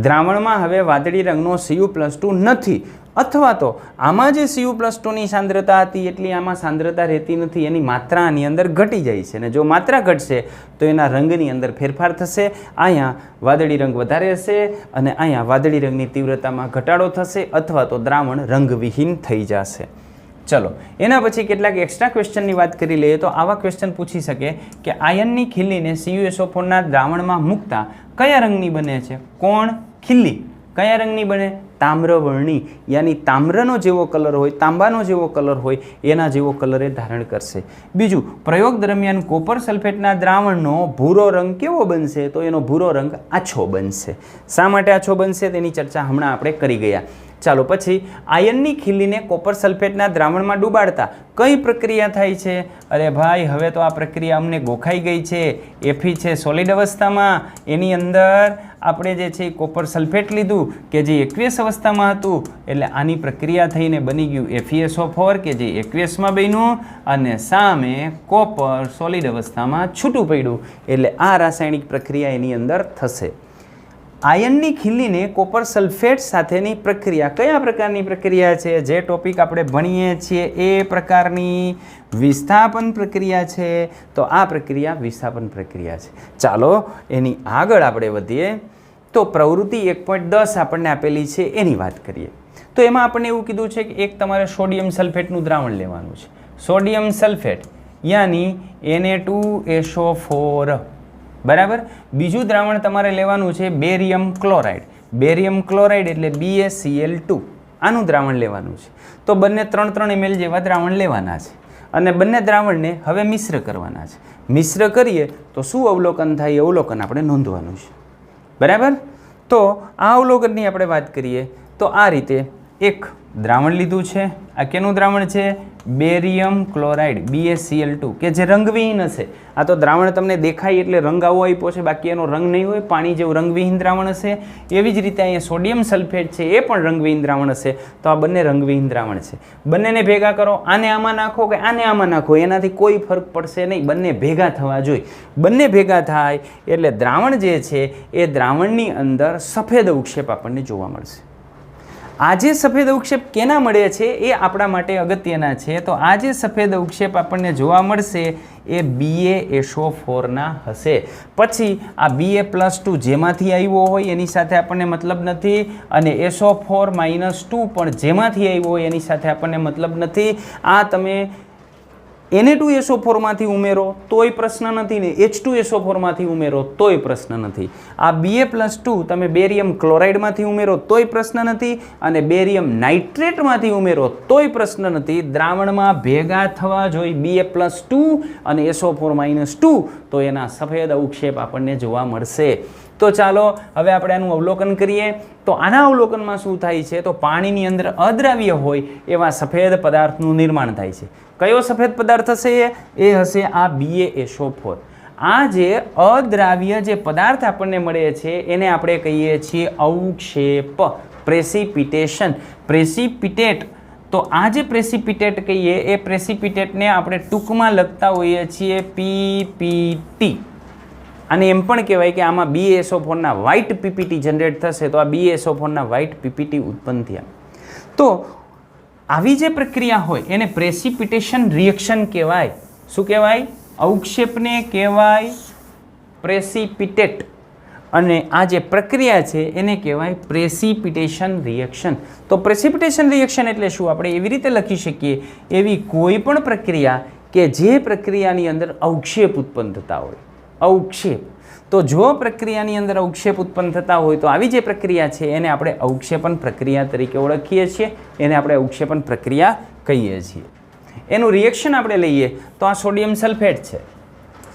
દ્રાવણમાં હવે વાદળી રંગનો Cu+2 નથી, અથવા તો આમાં જે Cu+2ની સાંદ્રતા હતી એટલી આમાં સાંદ્રતા રહેતી નથી, એની માત્રા આની અંદર ઘટી જાય છે. અને જો માત્રા ઘટશે તો એના રંગની અંદર ફેરફાર થશે. અહીંયા વાદળી રંગ વધારે હશે અને અહીંયા વાદળી રંગની તીવ્રતામાં ઘટાડો થશે અથવા તો દ્રાવણ રંગવિહીન થઈ જશે. ચલો એના પછી કેટલાક એક્સ્ટ્રા ક્વેશ્ચનની વાત કરી લઈએ તો આવા ક્વેશ્ચન પૂછી શકે કે આયનની ખીલીને CuSO4ના દ્રાવણમાં મૂકતા કયા રંગની બને છે? કોણ? ખીલી. કયા રંગની બને? તામ્રવર્ણી. યાની તામ્રનો જેવો કલર હોય, તાંબાનો જેવો કલર હોય એના જેવો કલર એ ધારણ કરશે. બીજું, પ્રયોગ દરમિયાન કોપર સલ્ફેટના દ્રાવણનો ભૂરો રંગ કેવો બનશે? તો એનો ભૂરો રંગ આછો બનશે. શા માટે આછો બનશે તેની ચર્ચા હમણાં આપણે કરી ગયા. ચાલો પછી આયનની ખીલીને કોપર સલ્ફેટના દ્રાવણમાં ડૂબાડતા કઈ પ્રક્રિયા થાય છે? અરે ભાઈ હવે તો આ પ્રક્રિયા અમને ગોખાઈ ગઈ છે. Fe છે સોલિડ અવસ્થામાં, એની અંદર આપણે જે છે કોપર સલ્ફેટ લીધું કે જે aqueous અવસ્થામાં હતું, એટલે આની પ્રક્રિયા થઈને બની ગયું FeSO4 કે જે aqueousમાં બન્યું અને સામે કોપર સોલિડ અવસ્થામાં છૂટું પડ્યું. એટલે આ રાસાયણિક પ્રક્રિયા એની અંદર થશે. આયનની ખીલીને કોપર સલ્ફેટ સાથેની પ્રક્રિયા કયા પ્રકારની પ્રક્રિયા છે? જે ટોપિક આપણે ભણીએ છીએ એ પ્રકારની વિસ્થાપન પ્રક્રિયા છે. તો આ પ્રક્રિયા વિસ્થાપન પ્રક્રિયા છે. ચાલો એની આગળ આપણે વધીએ તો પ્રવૃત્તિ 1.10 આપણને આપેલી છે એની વાત કરીએ. તો એમાં આપણને એવું કીધું છે કે એક તમારે સોડિયમ સલ્ફેટનું દ્રાવણ લેવાનું છે. સોડિયમ સલ્ફેટ યાની Na2SO4. બરાબર. બીજું દ્રાવણ તમારે લેવાનું છે બેરિયમ ક્લોરાઇડ. બેરિયમ ક્લોરાઇડ એટલે BaCl2. આનું દ્રાવણ લેવાનું છે. તો બંને 3-3 ml જેવા દ્રાવણ લેવાના છે અને બંને દ્રાવણને હવે મિશ્ર કરવાના છે. મિશ્ર કરીએ તો શું અવલોકન થાય? અવલોકન આપણે નોંધવાનું છે. બરાબર. તો આ અવલોકનની આપણે વાત કરીએ તો આ રીતે એક દ્રાવણ લીધું છે. આ કેનું દ્રાવણ છે? બેરિયમ ક્લોરાઇડ BaCl2 કે જે રંગવિહીન હશે. આ તો દ્રાવણ તમને દેખાય એટલે રંગ આવો આપ્યો છે, બાકી એનો રંગ નહીં હોય, પાણી જેવું રંગવિહીન દ્રાવણ હશે. એવી જ રીતે અહીંયા સોડિયમ સલ્ફેટ છે એ પણ રંગવિહીન દ્રાવણ હશે. તો આ બંને રંગવિહીન દ્રાવણ છે. બંનેને ભેગા કરો, આને આમાં નાખો કે આને આમાં નાખો, એનાથી કોઈ ફરક પડશે નહીં. બંને ભેગા થવા જોઈએ. બંને ભેગા થાય એટલે દ્રાવણ જે છે એ દ્રાવણની અંદર સફેદ અવક્ષેપ આપણને જોવા મળશે. આ જે સફેદ અવક્ષેપ કેના મળે છે એ આપણા માટે અગત્યના છે. તો આ જે સફેદ અવક્ષેપ આપણને જોવા મળશે એ BaSO4ના હશે. પછી આ Ba+2 જેમાંથી આવ્યો હોય એની સાથે આપણને મતલબ નથી, અને SO4 - 2 પણ જેમાંથી આવ્યો હોય એની સાથે આપણને મતલબ નથી. આ તમે Na2SO4 માંથી ઉમેરો તોય પ્રશ્ન નથી ને H2SO4 માંથી ઉમેરો તોય પ્રશ્ન નથી. આ Ba+2 તમે બેરિયમ ક્લોરાઇડમાંથી ઉમેરો તોય પ્રશ્ન નથી, અને બેરિયમ નાઇટ્રેટમાંથી ઉમેરો તોય પ્રશ્ન નથી. દ્રાવણમાં ભેગા થવા જોઈએ Ba+2 અને SO4 - 2, તો એના સફેદ અવક્ષેપ આપણને જોવા મળશે. તો ચાલો હવે આપણે આનું અવલોકન કરીએ. તો આના અવલોકનમાં શું થાય છે, તો પાણીની અંદર અદ્રાવ્ય હોય એવા સફેદ પદાર્થનું નિર્માણ થાય છે. કયો સફેદ પદાર્થ હશે? એ હશે આ BaSO4. આ જે અદ્રાવ્ય જે પદાર્થ આપણને મળે છે એને આપણે કહીએ છીએ અવક્ષેપ, પ્રેસિપિટેશન. પ્રેસિપિટેટ, તો આ જે પ્રેસિપિટેટ કહીએ એ પ્રેસિપિટેટને આપણે ટૂંકમાં લખતા હોઈએ છીએ PPT. અને એમ પણ કહેવાય કે આમાં BaSO4ના વ્હાઇટ PPT જનરેટ થશે, તો આ BaSO4ના વ્હાઇટ PPT ઉત્પન્ન થયા. તો આવી જે પ્રક્રિયા હોય એને પ્રેસિપિટેશન રિએક્શન કહેવાય. શું કહેવાય? અવક્ષેપને કહેવાય પ્રેસિપિટેટ, અને આ જે પ્રક્રિયા છે એને કહેવાય પ્રેસિપિટેશન રિએક્શન. તો પ્રેસિપિટેશન રિએક્શન એટલે શું? આપણે એવી રીતે લખી શકીએ, એવી કોઈ પણ પ્રક્રિયા કે જે પ્રક્રિયાની અંદર અવક્ષેપ ઉત્પન્ન થતા હોય. અવક્ષેપ, તો જો પ્રક્રિયાની અંદર અવક્ષેપ ઉત્પન્ન થતા હોય તો આવી જે પ્રક્રિયા છે એને આપણે અવક્ષેપન પ્રક્રિયા તરીકે ઓળખીએ છીએ. એને આપણે અવક્ષેપન પ્રક્રિયા કહીએ છીએ. એનું રિએક્શન આપણે લઈએ તો આ સોડિયમ સલ્ફેટ છે.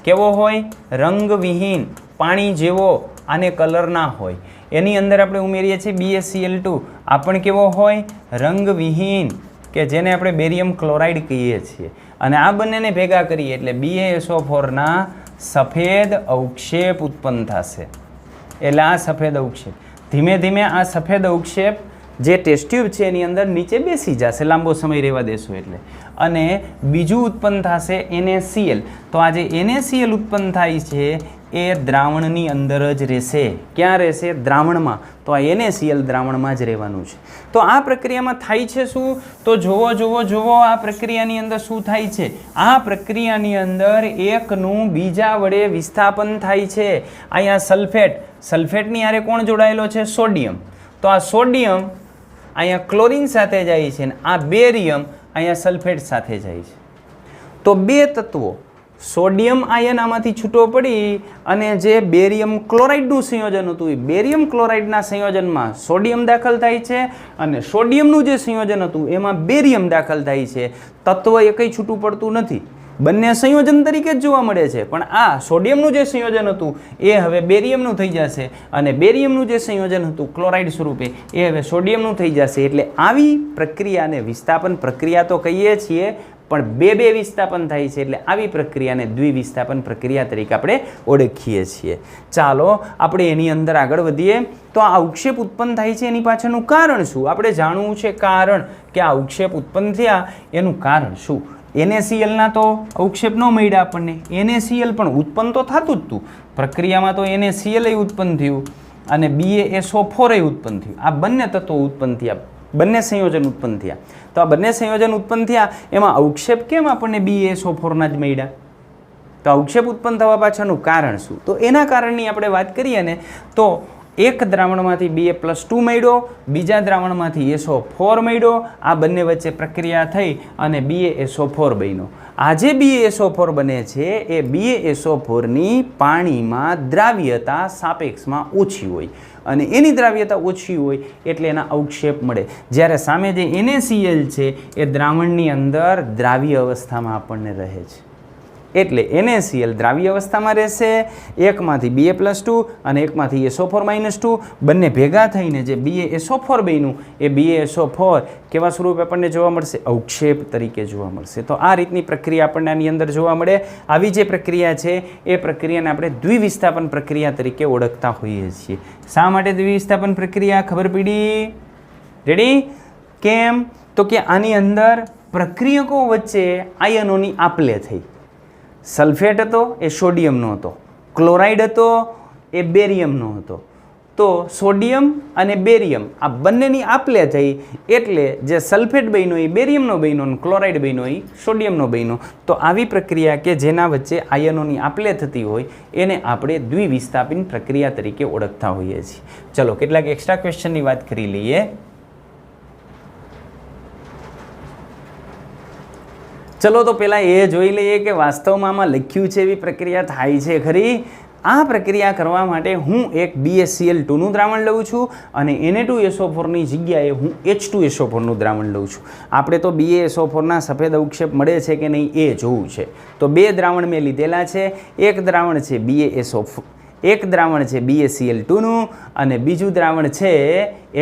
કેવો હોય? રંગવિહીન, પાણી જેવો, આને કલર ના હોય. એની અંદર આપણે ઉમેરીએ છીએ BaCl2. આ પણ કેવો હોય? રંગવિહીન, કે જેને આપણે બેરિયમ ક્લોરાઇડ કહીએ છીએ. અને આ બંનેને ભેગા કરીએ એટલે BaSO4ના સફેદ અવક્ષેપ ઉત્પન્ન થશે. એટલે આ સફેદ અવક્ષેપ ધીમે ધીમે આ સફેદ અવક્ષેપ જે ટેસ્ટ ટ્યુબ છે એની અંદર નીચે બેસી જશે, લાંબો સમય રહેવા દેશો એટલે. અને બીજું ઉત્પન્ન થશે NaCl. તો આ જે NaCl ઉત્પન્ન થાય છે એ દ્રાવણની અંદર જ રહેશે. ક્યાં રહેશે? દ્રાવણમાં. તો આ NaCl દ્રાવણમાં જ રહેવાનું છે. તો આ પ્રક્રિયામાં થાય છે શું? તો જોવો આ પ્રક્રિયાની અંદર શું થાય છે? આ પ્રક્રિયાની અંદર એકનું બીજા વડે વિસ્થાપન થાય છે. અહીંયા સલ્ફેટની હારે કોણ જોડાયેલો છે? સોડિયમ. તો આ સોડિયમ અહીંયા ક્લોરિન સાથે જાય છે, અને આ બેરિયમ અહીંયા સલ્ફેટ સાથે જાય છે. તો બે તત્વો, સોડિયમ આયન આમાંથી છૂટો પડી અને જે બેરિયમ ક્લોરાઇડનું સંયોજન હતું એ બેરિયમ ક્લોરાઇડના સંયોજનમાં સોડિયમ દાખલ થાય છે, અને સોડિયમનું જે સંયોજન હતું એમાં બેરિયમ દાખલ થાય છે. તત્વ એકઈ છૂટું પડતું નથી, બંને સંયોજન તરીકે જ જોવા મળે છે. પણ આ સોડિયમનું જે સંયોજન હતું એ હવે બેરિયમનું થઈ જશે, અને બેરિયમનું જે સંયોજન હતું ક્લોરાઇડ સ્વરૂપે એ હવે સોડિયમનું થઈ જશે. એટલે આવી પ્રક્રિયાને વિસ્થાપન પ્રક્રિયા તો કહીએ છીએ, પણ બે વિસ્થાપન થાય છે. એટલે આવી પ્રક્રિયાને દ્વિવિસ્થાપન પ્રક્રિયા તરીકે આપણે ઓળખીએ છીએ. ચાલો આપણે એની અંદર આગળ વધીએ. તો આ અવક્ષેપ ઉત્પન્ન થાય છે એની પાછળનું કારણ શું? આપણે જાણવું છે કારણ, કે આ અવક્ષેપ ઉત્પન્ન થયા એનું કારણ શું? NaClના તો અવક્ષેપ ન મળ્યા આપણને. NaCl પણ ઉત્પન્ન તો થતું જ હતું પ્રક્રિયામાં, તો NaCl ઉત્પન્ન થયું અને BaSO4 ઉત્પન્ન થયું. આ બંને તત્વો ઉત્પન્ન થયા, બંને સંયોજન ઉત્પન્ન થયા. તો આ બંને સંયોજન ઉત્પન્ન થયા એમાં અવક્ષેપ કેમ આપણને BaSO4ના જ મળ્યા? તો અવક્ષેપ ઉત્પન્ન થવા પાછળનું કારણ શું? તો એના કારણની આપણે વાત કરીએ ને, તો એક દ્રાવણમાંથી Ba+2 મળ્યો, બીજા દ્રાવણમાંથી SO4 મળ્યો. આ બંને વચ્ચે પ્રક્રિયા થઈ અને BaSO4 બન્યો. આ જે BaSO4 બને છે એ BaSO4ની પાણીમાં દ્રાવ્યતા સાપેક્ષમાં ઓછી હોય, અને એની દ્રાવ્યતા ઓછી હોય એટલે એના અવક્ષેપ મળે. જ્યારે સામે જે NaCl છે એ દ્રાવણની અંદર દ્રાવ્ય અવસ્થામાં આપણને રહે છે. એટલે NaCl દ્રાવ્ય અવસ્થામાં રહેશે. એકમાંથી Ba+2 અને એકમાંથી SO4 - 2 બંને ભેગા થઈને જે BaSO4 બન્યું એ BaSO4 કેવા સ્વરૂપે આપણને જોવા મળશે? અવક્ષેપ તરીકે જોવા મળશે. તો આ રીતની પ્રક્રિયા આપણને આની અંદર જોવા મળે. આવી જે પ્રક્રિયા છે એ પ્રક્રિયાને આપણે દ્વિવિસ્થાપન પ્રક્રિયા તરીકે ઓળખતા હોઈએ છીએ. શા માટે દ્વિવિસ્થાપન પ્રક્રિયા? ખબર પડી? રેડી? કેમ? તો કે આની અંદર પ્રક્રિયકો વચ્ચે આયનોની આપ-લે થઈ. સલ્ફેટ હતો એ સોડિયમનો હતો, ક્લોરાઇડ હતો એ બેરિયમનો હતો. તો સોડિયમ અને બેરિયમ આ બંનેની આપલે થઈ એટલે જે સલ્ફેટ બન્યો એ બેરિયમનો બન્યો અને ક્લોરાઇડ બન્યો એ સોડિયમનો બન્યો. તો આવી પ્રક્રિયા કે જેના વચ્ચે આયનોની આપલે થતી હોય એને આપણે દ્વિવિસ્થાપન પ્રક્રિયા તરીકે ઓળખતા હોઈએ છીએ. ચલો કેટલાક એક્સ્ટ્રા ક્વેશ્ચનની વાત કરી લઈએ. ચલો તો પહેલાં એ જોઈ લઈએ કે વાસ્તવમાં આમાં લખ્યું છે એવી પ્રક્રિયા થાય છે ખરી? આ પ્રક્રિયા કરવા માટે હું એક BaCl2નું દ્રાવણ લઉં છું અને Na2SO4ની જગ્યાએ હું H2SO4નું દ્રાવણ લઉં છું. આપણે તો BaSO4ના સફેદ અવક્ષેપ મળે છે કે નહીં એ જોવું છે. તો બે દ્રાવણ મેં લીધેલા છે. એક દ્રાવણ છે BaCl2નું અને બીજું દ્રાવણ છે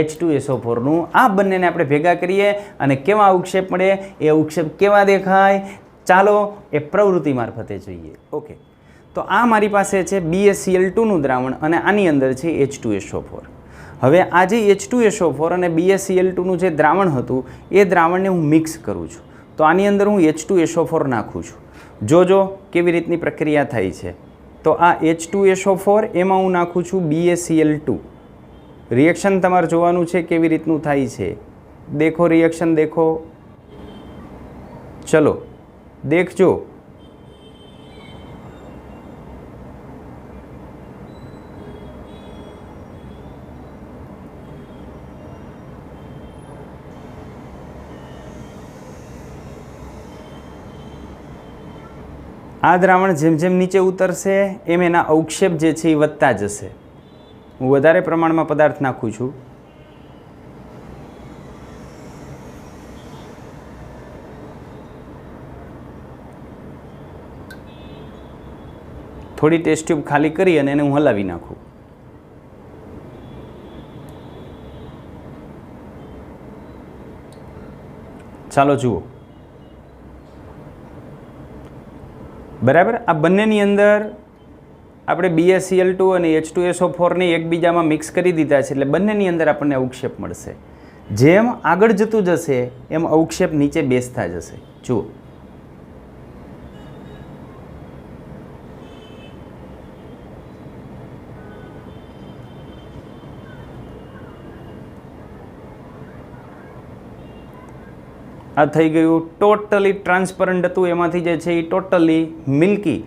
H2SO4નું. આ બંનેને આપણે ભેગા કરીએ અને કેવા અવક્ષેપ મળે, એ અવક્ષેપ કેવા દેખાય, ચાલો એ પ્રવૃત્તિ મારફતે જોઈએ. ઓકે, તો આ મારી પાસે છે BaCl2નું દ્રાવણ અને આની અંદર છે H2SO4. હવે આ જે H2SO4 અને BaCl2નું જે દ્રાવણ હતું એ દ્રાવણને હું મિક્સ કરું છું. તો આની અંદર હું H2SO4 નાખું છું. જોજો કેવી રીતની પ્રક્રિયા થાય છે. તો આ H2SO4 એમાં હું નાખું છું BaCl2. રિએક્શન તમારે જોવાનું છે કેવી રીતનું થાય છે. દેખો રિએક્શન દેખો, ચલો દેખજો. આ દ્રાવણ જેમ જેમ નીચે ઉતરશે એમ એના અવક્ષેપ જે છે એ વધતા જશે. હું વધારે પ્રમાણમાં પદાર્થ નાખું છું. થોડી ટેસ્ટ ટ્યુબ ખાલી કરી અને એને હું હલાવી નાખું. ચાલો જુઓ, બરાબર. આ બંનેની અંદર આપણે BaCl2 અને H2SO4ને એકબીજામાં મિક્સ કરી દીધા છે એટલે બંનેની અંદર આપણને અવક્ષેપ મળશે. જેમ આગળ જતું જશે એમ અવક્ષેપ નીચે બેસતા જશે. જુઓ, આ થઈ ગયું. ટોટલી ટ્રાન્સપરન્ટ હતું એમાંથી જે છે એ ટોટલી મિલ્કી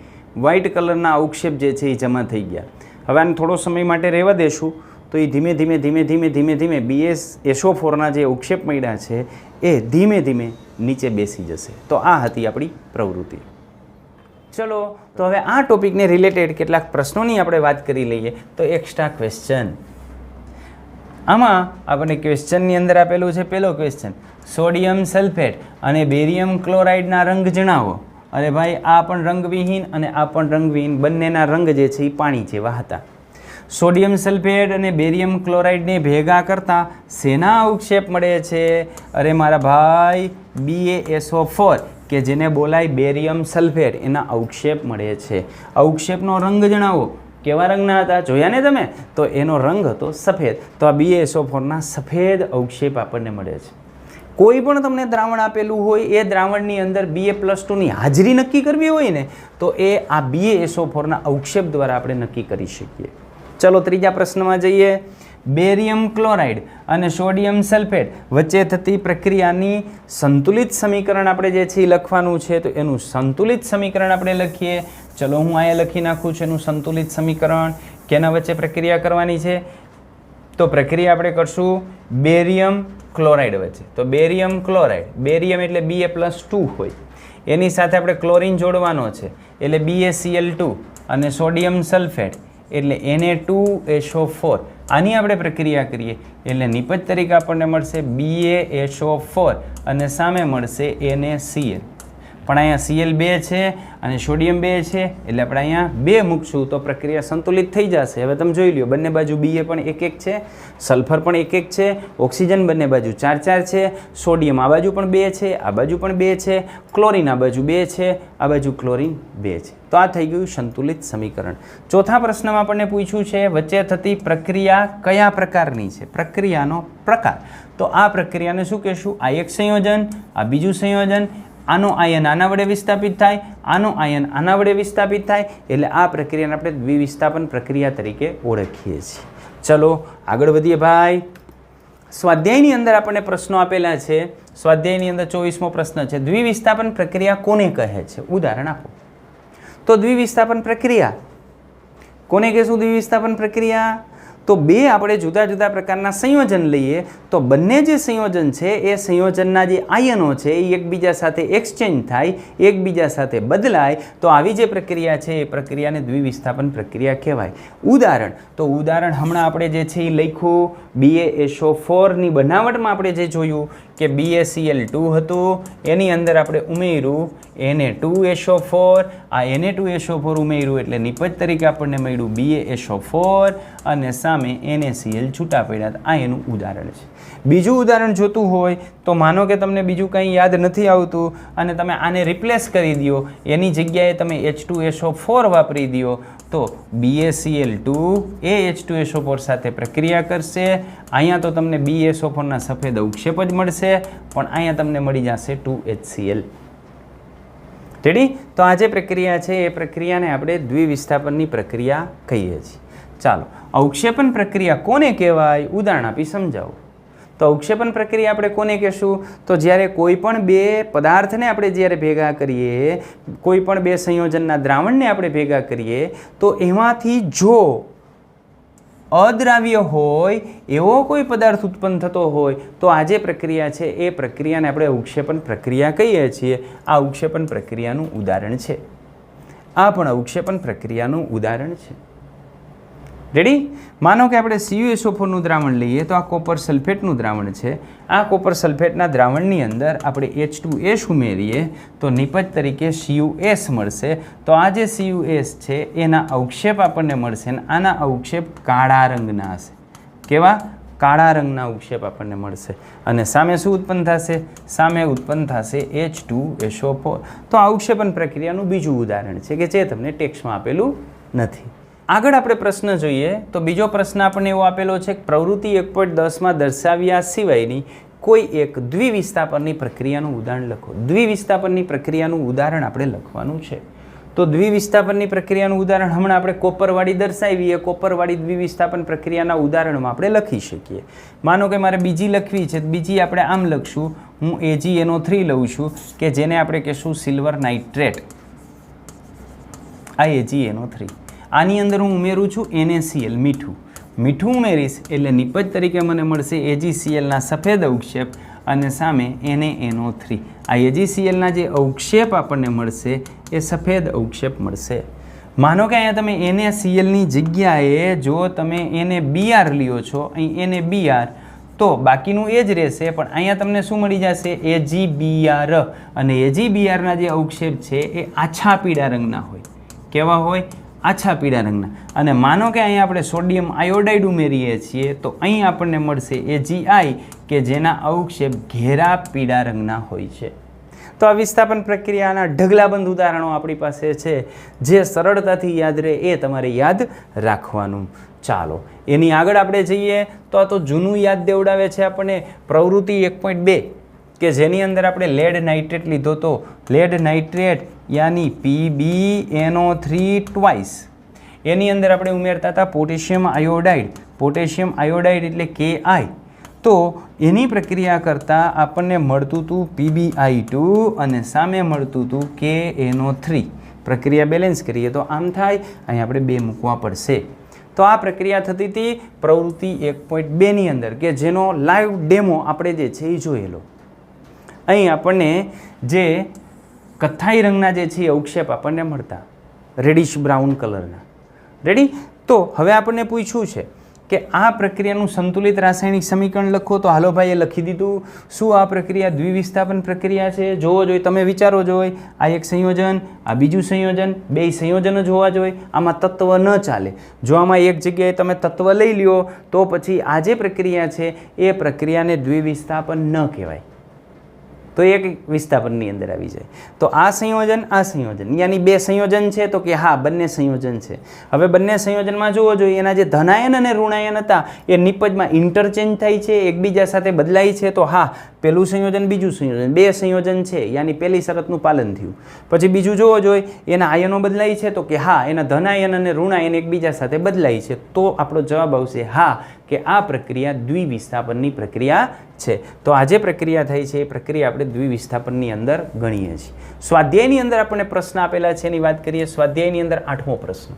વ્હાઇટ કલરના અવક્ષેપ જે છે એ જમા થઈ ગયા. હવે આને થોડો સમય માટે રહેવા દેશું તો એ ધીમે ધીમે BaSO4ના જે અવક્ષેપ મળ્યા છે એ ધીમે ધીમે નીચે બેસી જશે. તો આ હતી આપણી પ્રવૃત્તિ. ચલો તો હવે આ ટોપિકને રિલેટેડ કેટલાક પ્રશ્નોની આપણે વાત કરી લઈએ. તો એક્સ્ટ્રા ક્વેશ્ચન આમાં આપણને ક્વેશ્ચનની અંદર આપેલું છે. પહેલો ક્વેશ્ચન, સોડિયમ સલ્ફેટ અને બેરિયમ ક્લોરાઇડના રંગ જણાવો. અરે ભાઈ, આ પણ રંગવિહીન અને આ પણ રંગવિહીન, બંનેના રંગ જે છે એ પાણી જેવા હતા. સોડિયમ સલ્ફેટ અને બેરિયમ ક્લોરાઇડને ભેગા કરતાં શેના અવક્ષેપ મળે છે? અરે મારા ભાઈ, BaSO4 કે જેને બોલાય બેરિયમ સલ્ફેટ, એના અવક્ષેપ મળે છે. અવક્ષેપનો રંગ જણાવો. કેવા રંગના હતા જોયા ને તમે? તો એનો રંગ હતો સફેદ. તો આ BaSO4ના સફેદ અવક્ષેપ આપણને મળે છે. કોઈ પણ તમને દ્રાવણ આપેલું હોય એ દ્રાવણની અંદર Ba+2ની હાજરી નક્કી કરવી હોય ને તો એ આ BaSO4ના અવક્ષેપ દ્વારા આપણે નક્કી કરી શકીએ. ચલો ત્રીજા પ્રશ્નમાં જઈએ. બેરિયમ ક્લોરાઇડ અને સોડિયમ સલ્ફેટ વચ્ચે થતી પ્રક્રિયાની સંતુલિત સમીકરણ આપણે જે છે એ લખવાનું છે. તો એનું સંતુલિત સમીકરણ આપણે લખીએ. ચલો હું અહીંયા લખી નાખું છું એનું સંતુલિત સમીકરણ. કેના વચ્ચે પ્રક્રિયા કરવાની છે? તો પ્રક્રિયા આપણે કરશું બેરિયમ ક્લોરાઇડ વચ્ચે. તો બેરિયમ ક્લોરાઇડ, બેરિયમ એટલે Ba+2 હોય, એની સાથે આપણે ક્લોરીન જોડવાનો છે એટલે BaCl2 અને સોડિયમ સલ્ફેટ એટલે Na2SO4. આની આપણે પ્રક્રિયા કરીએ એટલે નિપજ તરીકે આપણને મળશે BaSO4 અને સામે મળશે NaCl. પણ અહીંયા Cl 2 છે અને સોડિયમ 2 છે એટલે આપણે અહીંયા 2 મૂકશું તો પ્રક્રિયા સંતુલિત થઈ જશે. હવે તમે જોઈ લો, બંને બાજુ Ba પણ 1 છે, સલ્ફર પણ 1 છે, ઓક્સિજન બંને બાજુ 4 છે, સોડિયમ આ બાજુ પણ 2 છે, આ બાજુ પણ 2 છે, ક્લોરીન આ બાજુ 2 છે, આ બાજુ ક્લોરીન 2 છે. તો આ થઈ ગયું સંતુલિત સમીકરણ. ચોથા પ્રશ્નમાં આપણને પૂછ્યું છે વચ્ચે થતી પ્રક્રિયા કયા પ્રકારની છે? પ્રક્રિયાનો પ્રકાર. તો આ પ્રક્રિયાને શું કહેશું? આ એક સંયોજન, આ બીજું સંયોજન, આનો આયન આના વડે વિસ્થાપિત થાય, આનો આયન આના વડે વિસ્થાપિત થાય એટલે આ પ્રક્રિયાને આપણે દ્વિવિસ્થાપન પ્રક્રિયા તરીકે ઓળખીએ છીએ. ચલો આગળ વધીએ ભાઈ. સ્વાધ્યાયની અંદર આપણને પ્રશ્નો આપેલા છે. સ્વાધ્યાયની અંદર 24મો પ્રશ્ન છે, દ્વિવિસ્થાપન પ્રક્રિયા કોને કહે છે? ઉદાહરણ આપો. તો દ્વિવિસ્થાપન પ્રક્રિયા કોને કહેશું? દ્વિવિસ્થાપન પ્રક્રિયા તો બે આપણે જુદા જુદા પ્રકારના સંયોજન લઈએ તો બંને જે સંયોજન છે એ સંયોજનના જે આયનો છે એ એકબીજા સાથે એક્સચેન્જ થાય, એકબીજા સાથે બદલાય, તો આવી જે પ્રક્રિયા છે એ પ્રક્રિયાને દ્વિવિસ્થાપન પ્રક્રિયા કહેવાય. ઉદાહરણ તો ઉદાહરણ હમણાં આપણે જે છે એ લખ્યું BaSO4ની બનાવટમાં આપણે જે જોયું કે BaCl2 હતું, એની અંદર આપણે ઉમેર્યું Na2SO4. આ Na2SO4 ઉમેર્યું એટલે નિપજ તરીકે આપણને મળ્યું BaSO4 અને સામે NaCl છૂટા પડ્યા. આ એનું ઉદાહરણ છે. બીજું ઉદાહરણ જોતું હોય તો માનો કે તમને બીજું કંઈ યાદ નથી આવતું અને તમે આને રિપ્લેસ કરી દો, એની જગ્યાએ તમે H2SO4 વાપરી દો તો BaCl2 એ H2SO4 સાથે પ્રક્રિયા કરશે. અહીંયા તો તમને BaSO4ના સફેદ અવક્ષેપ જ મળશે, પણ અહીંયા તમને મળી જશે 2HCl. રેડી? તો આ જે પ્રક્રિયા છે એ પ્રક્રિયાને આપણે દ્વિવિસ્થાપનની પ્રક્રિયા કહીએ છીએ. ચાલો, અવક્ષેપન પ્રક્રિયા કોને કહેવાય? ઉદાહરણ આપી સમજાવો. તો અવક્ષેપન પ્રક્રિયા આપણે કોને કહેશું? તો જ્યારે કોઈ પણ બે પદાર્થને આપણે જ્યારે ભેગા કરીએ, કોઈ પણ બે સંયોજનના દ્રાવણને આપણે ભેગા કરીએ તો એમાંથી જો અદ્રાવ્ય હોય એવો કોઈ પદાર્થ ઉત્પન્ન થતો હોય તો આ જે પ્રક્રિયા છે એ પ્રક્રિયાને આપણે અવક્ષેપન પ્રક્રિયા કહીએ છીએ. આ અવક્ષેપન પ્રક્રિયાનું ઉદાહરણ છે. આ પણ અવક્ષેપન પ્રક્રિયાનું ઉદાહરણ છે. રેડી? માનો કે આપણે CuSO4નું દ્રાવણ લઈએ તો આ કોપર સલ્ફેટનું દ્રાવણ છે. આ કોપર સલ્ફેટના દ્રાવણની અંદર આપણે H2S ઉમેરીએ તો નિપજ તરીકે CuS મળશે. તો આ જે CuS છે એના અવક્ષેપ આપણને મળશે અને આના અવક્ષેપ કાળા રંગના હશે. કેવા? કાળા રંગના અવક્ષેપ આપણને મળશે. અને સામે શું ઉત્પન્ન થશે? સામે ઉત્પન્ન થશે H2SO4. તો આ અવક્ષેપન પ્રક્રિયાનું બીજું ઉદાહરણ છે કે જે તમને ટેક્સ્ટમાં આપેલું નથી. આગળ આપણે પ્રશ્ન જોઈએ તો બીજો પ્રશ્ન આપણને એવો આપેલો છે કે પ્રવૃત્તિ 1.10માં દર્શાવ્યા સિવાયની કોઈ એક દ્વિવિસ્થાપનની પ્રક્રિયાનું ઉદાહરણ લખો. દ્વિવિસ્થાપનની પ્રક્રિયાનું ઉદાહરણ આપણે લખવાનું છે. તો દ્વિવિસ્થાપનની પ્રક્રિયાનું ઉદાહરણ હમણાં આપણે કોપરવાળી દર્શાવી, કોપરવાળી દ્વિવિસ્થાપન પ્રક્રિયાના ઉદાહરણમાં આપણે લખી શકીએ. માનો કે મારે બીજી લખવી છે, બીજી આપણે આમ લખશું. હું AgNO3 લઉં છું કે જેને આપણે કહેશું સિલ્વર નાઇટ્રેટ. આ AgNO3. આની અંદર હું ઉમેરું છું NaCl, મીઠું ઉમેરીશ એટલે નિપજ તરીકે મને મળશે AgClના સફેદ અવક્ષેપ અને સામે NaNO3. આ AgClના જે અવક્ષેપ આપણને મળશે એ સફેદ અવક્ષેપ મળશે. માનો કે અહીંયા તમે NaClની જગ્યાએ જો તમે NaBr લ્યો છો, અહીં NaBr તો બાકીનું એ જ રહેશે, પણ અહીંયા તમને શું મળી જશે? AgBr. અને AgBrના જે અવક્ષેપ છે એ આછા પીળા રંગના હોય. કેવા હોય? આછા પીળા રંગના. અને માનો કે અહીંયા આપણે સોડિયમ આયોડાઇડ ઉમેરીએ છીએ તો અહીં આપણને મળશે AgI કે જેના અવક્ષેપ ઘેરા પીળા રંગના હોય છે. તો આ વિસ્થાપન પ્રક્રિયાના ઢગલાબંધ ઉદાહરણો આપણી પાસે છે જે સરળતાથી યાદ રહે એ તમારે યાદ રાખવાનું. ચાલો એની આગળ આપણે જઈએ તો આ તો જૂનું યાદ દેવડાવે છે આપણને પ્રવૃત્તિ 1.2 કે જેની અંદર આપણે લેડ નાઇટ્રેટ લીધો તો લેડ નાઇટ્રેટ યાની PbNO3 ટ્વાઇસ. એની અંદર આપણે ઉમેરતા હતા પોટેશિયમ આયોડાઇડ. પોટેશિયમ આયોડાઇડ એટલે Ki. તો એની પ્રક્રિયા કરતાં આપણને મળતું હતું PbI2 અને સામે મળતું હતું KNO3. પ્રક્રિયા બેલેન્સ કરીએ તો આમ થાય. અહીં આપણે 2 મૂકવા પડશે. તો આ પ્રક્રિયા થતી હતી પ્રવૃત્તિ 1.2ની અંદર કે જેનો લાઈવ ડેમો આપણે જે છે એ જોયેલો. અહીં આપણને જે કથ્થાઈ રંગના જે છે અવક્ષેપ આપણને મળતા, રેડિશ બ્રાઉન કલરના. રેડી? તો હવે આપણને પૂછ્યું છે કે આ પ્રક્રિયાનું સંતુલિત રાસાયણિક સમીકરણ લખો. તો હાલો ભાઈ એ લખી દીધું. શું આ પ્રક્રિયા દ્વિવિસ્થાપન પ્રક્રિયા છે? જોવો જોઈએ, તમે વિચારો જોઈએ. આ એક સંયોજન, આ બીજું સંયોજન, બે સંયોજન જ હોવા જોઈએ. આમાં તત્વ ન ચાલે. જો આમાં એક જગ્યાએ તમે તત્વ લઈ લ્યો તો પછી આ જે પ્રક્રિયા છે એ પ્રક્રિયાને દ્વિવિસ્થાપન ન કહેવાય. તો એક વિસ્થાપનની અંદર આવી જાય. તો આ સંયોજન યાની બે સંયોજન છે તો કે હા બંને સંયોજન છે. હવે બંને સંયોજનમાં જોવો જોઈએ એના જે ધનાયન અને ઋણાયન હતા એ નિપજમાં ઇન્ટરચેન્જ થાય છે, એકબીજા સાથે બદલાય છે. તો હા પહેલું સંયોજન બીજું સંયોજન બે સંયોજન છે યાની પહેલી શરતનું પાલન થયું. પછી બીજું જોવો જોઈએ એના આયનો બદલાય છે તો કે હા એના ધનાયન અને ઋણાયન એકબીજા સાથે બદલાય છે. તો આપણો જવાબ આવશે હા કે આ પ્રક્રિયા દ્વિવિસ્થાપનની પ્રક્રિયા છે. તો આ જે પ્રક્રિયા થઈ છે એ પ્રક્રિયા આપણે દ્વિવિસ્થાપનની અંદર ગણીએ છીએ. સ્વાધ્યાયની અંદર આપણને પ્રશ્ન આપેલા છે એની વાત કરીએ. સ્વાધ્યાયની અંદર 8મો પ્રશ્ન,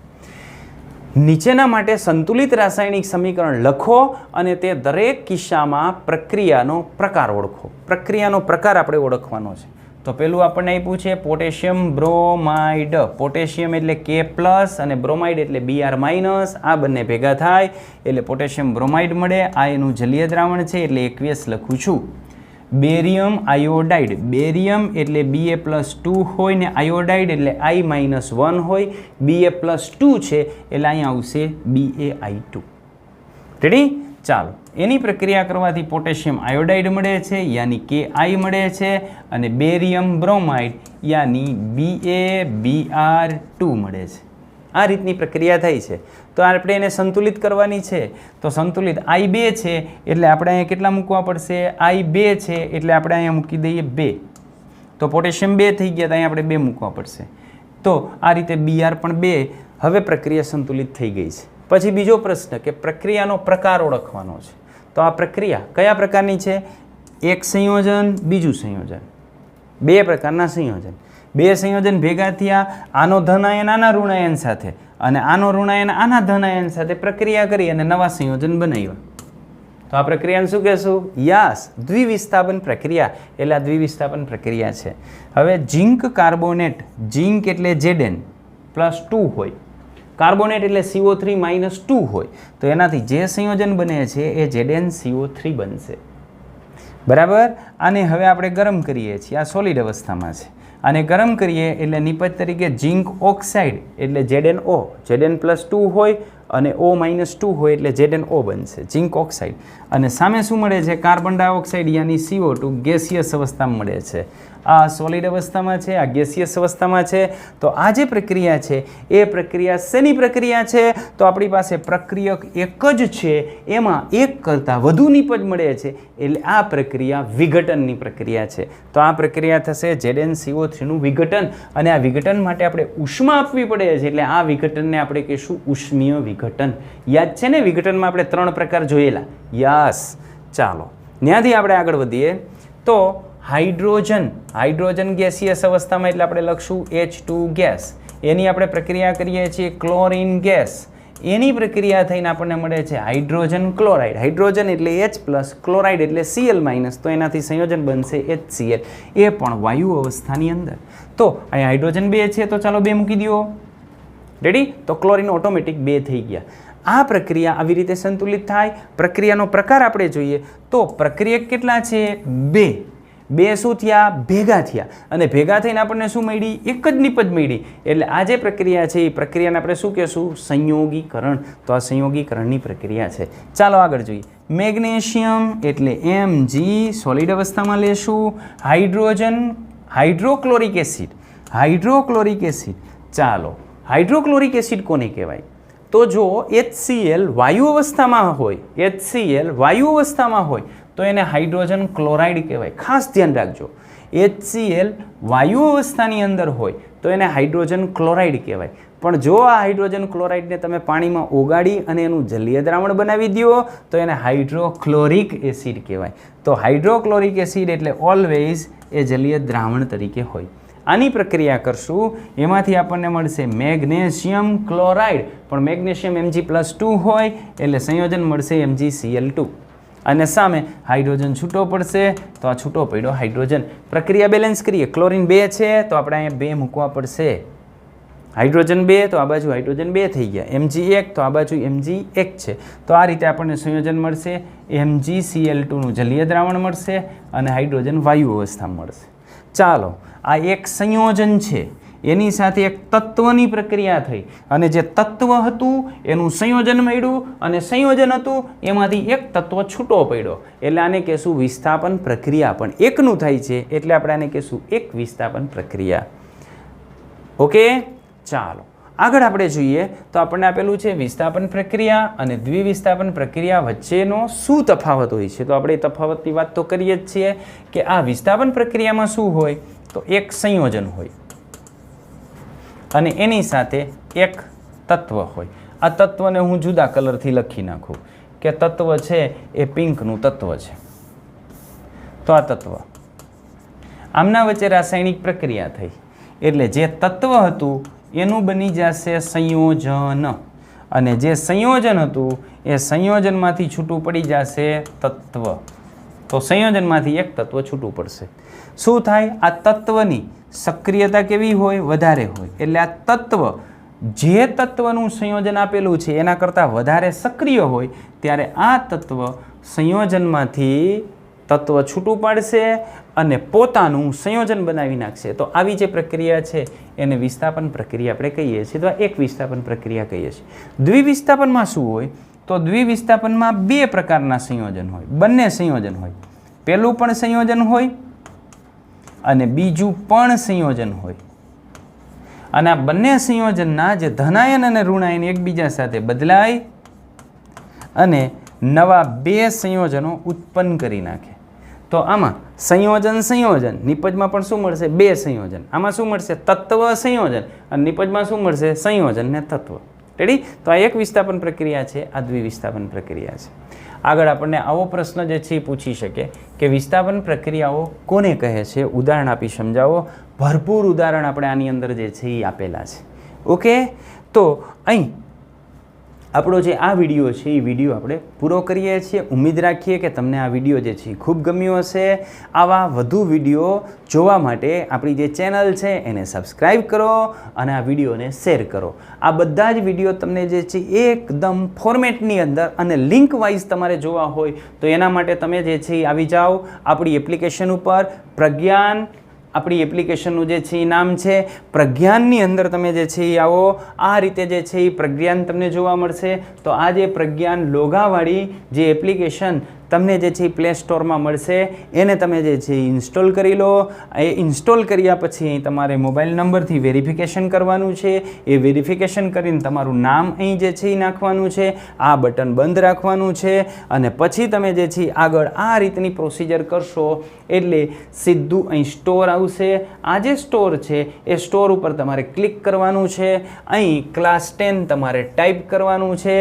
નીચેના માટે સંતુલિત રાસાયણિક સમીકરણ લખો અને તે દરેક કિસ્સામાં પ્રક્રિયાનો પ્રકાર ઓળખો. પ્રક્રિયાનો પ્રકાર આપણે ઓળખવાનો છે. તો પેલું આપણને આપ્યું છે પોટેશિયમ બ્રોમાઇડ. પોટેશિયમ એટલે K+ અને બ્રોમાઇડ એટલે Br-. આ બંને ભેગા થાય એટલે પોટેશિયમ બ્રોમાઇડ મળે. આ એનું જલીય દ્રાવણ છે એટલે aqueous લખું છું. Barium iodide. બેરિયમ એટલે Ba+2 હોય ને આયોડાઇડ એટલે I-1 હોય. Ba+2 છે એટલે અહીંયા આવશે BaI2. રેડી? ચાલો એની પ્રક્રિયા કરવાથી પોટેશિયમ આયોડાઇડ મળે છે યાની Ki મળે છે અને બેરિયમ બ્રોમાઇડ યાની BaBr2 મળે છે. આ રીતની પ્રક્રિયા થઈ છે. તો આપણે એને સંતુલિત કરવાની છે. તો સંતુલિત I2 છે એટલે આપણે અહીંયા કેટલા મૂકવા પડશે? I2 છે એટલે આપણે અહીંયા મૂકી દઈએ 2. તો પોટેશિયમ 2 થઈ ગયા તો અહીંયા આપણે 2 મૂકવા પડશે. તો આ રીતે Br પણ 2. હવે પ્રક્રિયા સંતુલિત થઈ ગઈ છે. પછી બીજો પ્રશ્ન કે પ્રક્રિયાનો પ્રકાર ઓળખવાનો છે. તો આ પ્રક્રિયા કયા પ્રકારની છે? એક સંયોજન બીજું સંયોજન, બે પ્રકારના સંયોજન. બે સંયોજન ભેગા થયા, આનો ધનાયન આના ઋણાયન સાથે અને આનો ઋણાયન આના ધનાયન સાથે પ્રક્રિયા કરી અને નવા સંયોજન બનાવ્યા. તો આ પ્રક્રિયાને શું કહેશું? યસ, દ્વિવિસ્થાપન પ્રક્રિયા. એટલે આ દ્વિવિસ્થાપન પ્રક્રિયા છે. હવે ઝીંક કાર્બોનેટ, ઝીંક એટલે Zn+2 હોય, કાર્બોનેટ એટલે CO3 - 2 હોય. તો એનાથી જે સંયોજન બને છે એ ZnCO3 બનશે. બરાબર? આને હવે આપણે ગરમ કરીએ છીએ. આ સોલિડ અવસ્થામાં છે. આને ગરમ કરીએ એટલે નિપજ તરીકે ઝીંક ઓક્સાઇડ એટલે ZnO. Zn+2 હોય અને O-2 હોય એટલે ZnO બનશે, ઝીંક ઓક્સાઇડ. અને સામે શું મળે છે? કાર્બન ડાયોક્સાઇડ યાની CO2 ગેસિયસ અવસ્થામાં મળે છે. આ સોલિડ અવસ્થામાં છે, આ ગેસિયસ અવસ્થામાં છે. તો આ જે પ્રક્રિયા છે એ પ્રક્રિયા શેની પ્રક્રિયા છે? તો આપણી પાસે પ્રક્રિયક એક જ છે, એમાં એક કરતાં વધુ નિપજ મળે છે એટલે આ પ્રક્રિયા વિઘટનની પ્રક્રિયા છે. તો આ પ્રક્રિયા થશે ZnCO3નું વિઘટન. અને આ વિઘટન માટે આપણે ઉષ્મા આપવી પડે છે એટલે આ વિઘટનને આપણે કહીશું ઉષ્મીય વિઘટન. યાદ છે ને વિઘટનમાં આપણે 3 પ્રકાર જોયેલા? યસ. ચાલો ત્યાંથી આપણે આગળ વધીએ. તો હાઇડ્રોજન ગેસિયસ અવસ્થામાં એટલે આપણે લખશું H2 ગેસ. એની આપણે પ્રક્રિયા કરીએ છીએ ક્લોરીન ગેસ. એની પ્રક્રિયા થઈને આપણને મળે છે હાઇડ્રોજન ક્લોરાઇડ. હાઇડ્રોજન એટલે H+, ક્લોરાઇડ એટલે Cl-, તો એનાથી સંયોજન બનશે HCl. એ પણ વાયુ અવસ્થાની અંદર. તો અહીંયા હાઇડ્રોજન 2 છે તો ચાલો 2 મૂકી દો. રેડી? તો ક્લોરીન ઓટોમેટિક 2 થઈ ગયા. આ પ્રક્રિયા આવી રીતે સંતુલિત થાય. પ્રક્રિયાનો પ્રકાર આપણે જોઈએ તો પ્રક્રિયક કેટલા છે? 2. 2 શું થયા? ભેગા થયા. અને ભેગા થઈને આપણને શું મળી? એક જ નિપજ મળી. એટલે આ જે પ્રક્રિયા છે એ પ્રક્રિયાને આપણે શું કહેશું? સંયોગીકરણ. તો આ સંયોગીકરણની પ્રક્રિયા છે. ચાલો આગળ જોઈએ. મેગ્નેશિયમ એટલે Mg સોલિડ અવસ્થામાં લેશું. Hydrogen hydrochloric acid. Hydrochloric acid. ચાલો હાઇડ્રોક્લોરિક એસિડ કોને કહેવાય? તો જો HCl વાયુ અવસ્થામાં હોય, HCl વાયુ અવસ્થામાં હોય તો એને હાઇડ્રોજન ક્લોરાઇડ કહેવાય. ખાસ ધ્યાન રાખજો. HCl વાયુ અવસ્થાની અંદર હોય તો એને હાઇડ્રોજન ક્લોરાઇડ કહેવાય. પણ જો આ હાઇડ્રોજન ક્લોરાઇડને તમે પાણીમાં ઓગાળી અને એનું જલીય દ્રાવણ બનાવી દો તો એને હાઇડ્રોક્લોરિક એસિડ કહેવાય. તો હાઇડ્રોક્લોરિક એસિડ એટલે ઓલવેઝ એ જલીય દ્રાવણ તરીકે હોય. આની પ્રક્રિયા કરશું એમાંથી આપણને મળશે મેગ્નેશિયમ ક્લોરાઇડ. પણ મેગ્નેશિયમ Mg+2 હોય એટલે સંયોજન મળશે MgCl2. અને સામે હાઇડ્રોજન છૂટો પડશે તો આ છૂટો પડ્યો હાઇડ્રોજન. પ્રક્રિયા બેલેન્સ કરીએ. ક્લોરીન 2 છે તો આપણે અહીંયા 2 મૂકવા પડશે. હાઇડ્રોજન 2 તો આ બાજુ હાઇડ્રોજન 2 થઈ ગયા. Mg1 તો આ બાજુ Mg1 છે. તો આ રીતે આપણને સંયોજન મળશે. MgCl2નું જલીય દ્રાવણ મળશે અને હાઇડ્રોજન વાયુ અવસ્થામાં મળશે. ચાલો આ એક સંયોજન છે. એની સાથે એક તત્વની પ્રક્રિયા થઈ અને જે તત્વ હતું એનું સંયોજન મળ્યું અને સંયોજન હતું એમાંથી એક તત્વ છૂટો પડ્યો એટલે આને કહેશું વિસ્થાપન પ્રક્રિયા. પણ એકનું થાય છે એટલે આપણે આને કહેશું એક વિસ્થાપન પ્રક્રિયા. ઓકે, ચાલો આગળ આપણે જોઈએ તો આપણને આપેલું છે વિસ્થાપન પ્રક્રિયા અને દ્વિવિસ્થાપન પ્રક્રિયા વચ્ચેનો શું તફાવત હોય છે. તો આપણે તફાવતની વાત તો કરીએ જ છીએ કે આ વિસ્થાપન પ્રક્રિયામાં શું હોય તો એક સંયોજન હોય અને એની સાથે એક તત્વ હોય. આ તત્વને હું જુદા કલરથી લખી નાખું કે તત્વ છે એ પિંકનું તત્વ છે. તો આ તત્વ આમના વચ્ચે રાસાયણિક પ્રક્રિયા થઈ એટલે જે તત્વ હતું એનું બની જશે સંયોજન અને જે સંયોજન હતું એ સંયોજનમાંથી છૂટું પડી જશે તત્વ. તો સંયોજનમાંથી એક તત્વ છૂટું પડશે. શું થાય? આ તત્વની સક્રિયતા કેવી હોય? વધારે હોય. એટલે આ તત્વ જે તત્વનું સંયોજન આપેલું છે એના કરતાં વધારે સક્રિય હોય ત્યારે આ તત્વ સંયોજનમાંથી તત્વ છૂટું પાડશે અને પોતાનું સંયોજન બનાવી નાખશે. તો આવી જે પ્રક્રિયા છે એને વિસ્થાપન પ્રક્રિયા આપણે કહીએ છીએ. તો એક વિસ્થાપન પ્રક્રિયા કહીએ છીએ. દ્વિવિસ્થાપનમાં શું હોય તો દ્વિવિસ્થાપનમાં બે પ્રકારના સંયોજન હોય, બંને સંયોજન હોય. પહેલું પણ સંયોજન હોય અને બીજું પણ સંયોજન હોય અને આ બંને સંયોજનના જે ધનાયન અને ઋણાયન એકબીજા સાથે બદલાય અને નવા બે સંયોજનો ઉત્પન્ન કરી નાખે. તો આમાં સંયોજન નિપજમાં પણ શું મળશે? બે સંયોજન. આમાં શું મળશે? તત્વ સંયોજન અને નિપજમાં શું મળશે? સંયોજન ને તત્વ. રેડી? તો આ એક વિસ્થાપન પ્રક્રિયા છે, આ દ્વિવિસ્થાપન પ્રક્રિયા છે. આગળ આપણને આવો પ્રશ્ન જે છે એ પૂછી શકે કે વિસ્થાપન પ્રક્રિયાઓ કોને કહે છે? ઉદાહરણ આપી સમજાવો. ભરપૂર ઉદાહરણ આપણે આની અંદર જે છે એ આપેલા છે. ઓકે, તો અહીં આપણો જે આ વિડીયો છે એ વિડીયો આપણે પૂરો કરીએ છીએ. ઉમ્મીદ રાખીએ કે તમને આ વિડીયો જે છે એ ખૂબ ગમ્યો હશે. આવા વધુ વિડીયો જોવા માટે આપણી જે ચેનલ છે એને સબસ્ક્રાઈબ કરો અને આ વિડીયોને શેર કરો. આ બધા જ વિડીયો તમને જે છે એકદમ ફોર્મેટની અંદર અને લિંક વાઇઝ તમારે જોવા હોય તો એના માટે તમે જે છે એ આવી જાઓ આપણી એપ્લિકેશન ઉપર. પ્રજ્ઞાન આપણી એપ્લિકેશનનું જે છે એ નામ છે પ્રજ્ઞાનની અંદર તમે જે છે એ આવો. આ રીતે જે છે એ પ્રજ્ઞાન તમને જોવા મળશે. તો આ જે પ્રજ્ઞાન લોગાવાળી જે એપ્લિકેશન તમને જે છે એ પ્લે સ્ટોરમાં મળશે એને તમે જે છે એ ઇન્સ્ટોલ કરી લો. એ ઇન્સ્ટોલ કર્યા પછી તમારે મોબાઈલ નંબરથી વેરિફિકેશન કરવાનું છે. એ વેરિફિકેશન કરીને તમારું નામ અહીં જે છે એ નાખવાનું છે. આ બટન બંધ રાખવાનું છે અને પછી તમે જે છે આગળ આ રીતની પ્રોસિજર કરશો એટલે સીધું અહીં સ્ટોર આવશે. આ જે સ્ટોર છે એ સ્ટોર ઉપર તમારે ક્લિક કરવાનું છે. અહીં ક્લાસ 10 તમારે ટાઈપ કરવાનું છે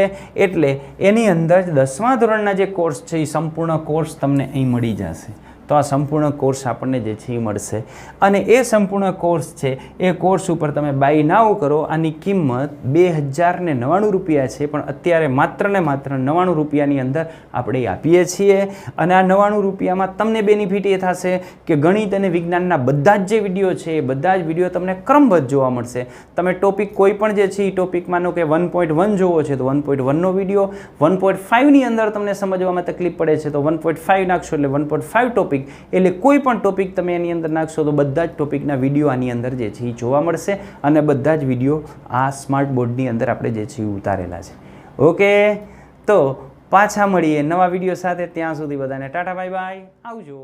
એટલે એની અંદર 10મા ધોરણના જે કોર્સ છે એ સંપૂર્ણ કોર્સ તમને અહીં મળી જશે. તો આ સંપૂર્ણ કોર્સ આપણને જે છે એ મળશે અને એ સંપૂર્ણ કોર્સ છે એ કોર્સ ઉપર તમે બાય નાવ કરો. આની કિંમત 2099 રૂપિયા છે પણ અત્યારે માત્ર ને માત્ર 99 રૂપિયાની અંદર આપણે આપીએ છીએ અને આ 99 રૂપિયામાં તમને બેનિફિટ એ થશે કે ગણિત અને વિજ્ઞાનના બધા જ જે વિડીયો છે એ બધા જ વિડીયો તમને ક્રમબદ્ધ જોવા મળશે. તમે ટોપિક કોઈ પણ જે છે એ ટોપિક માનો કે 1.1 જોવો છે તો 1.1નો વિડીયો, 1.5ની અંદર તમને સમજવામાં તકલીફ પડે છે તો 1.5 નાખશો એટલે 1.5 ટોપિક એટલે કોઈ પણ ટોપિક તમે એની અંદર નાખશો તો બધા જ ટોપિકના વિડીયો આની અંદર જે છે એ જોવા મળશે અને બધા જ વિડીયો આ સ્માર્ટ બોર્ડની અંદર આપણે જે છે એ ઉતારેલા છે. ઓકે, તો પાછા મળીએ નવા વિડીયો સાથે. ત્યાં સુધી બધાને ટાટા બાય બાય, આવજો.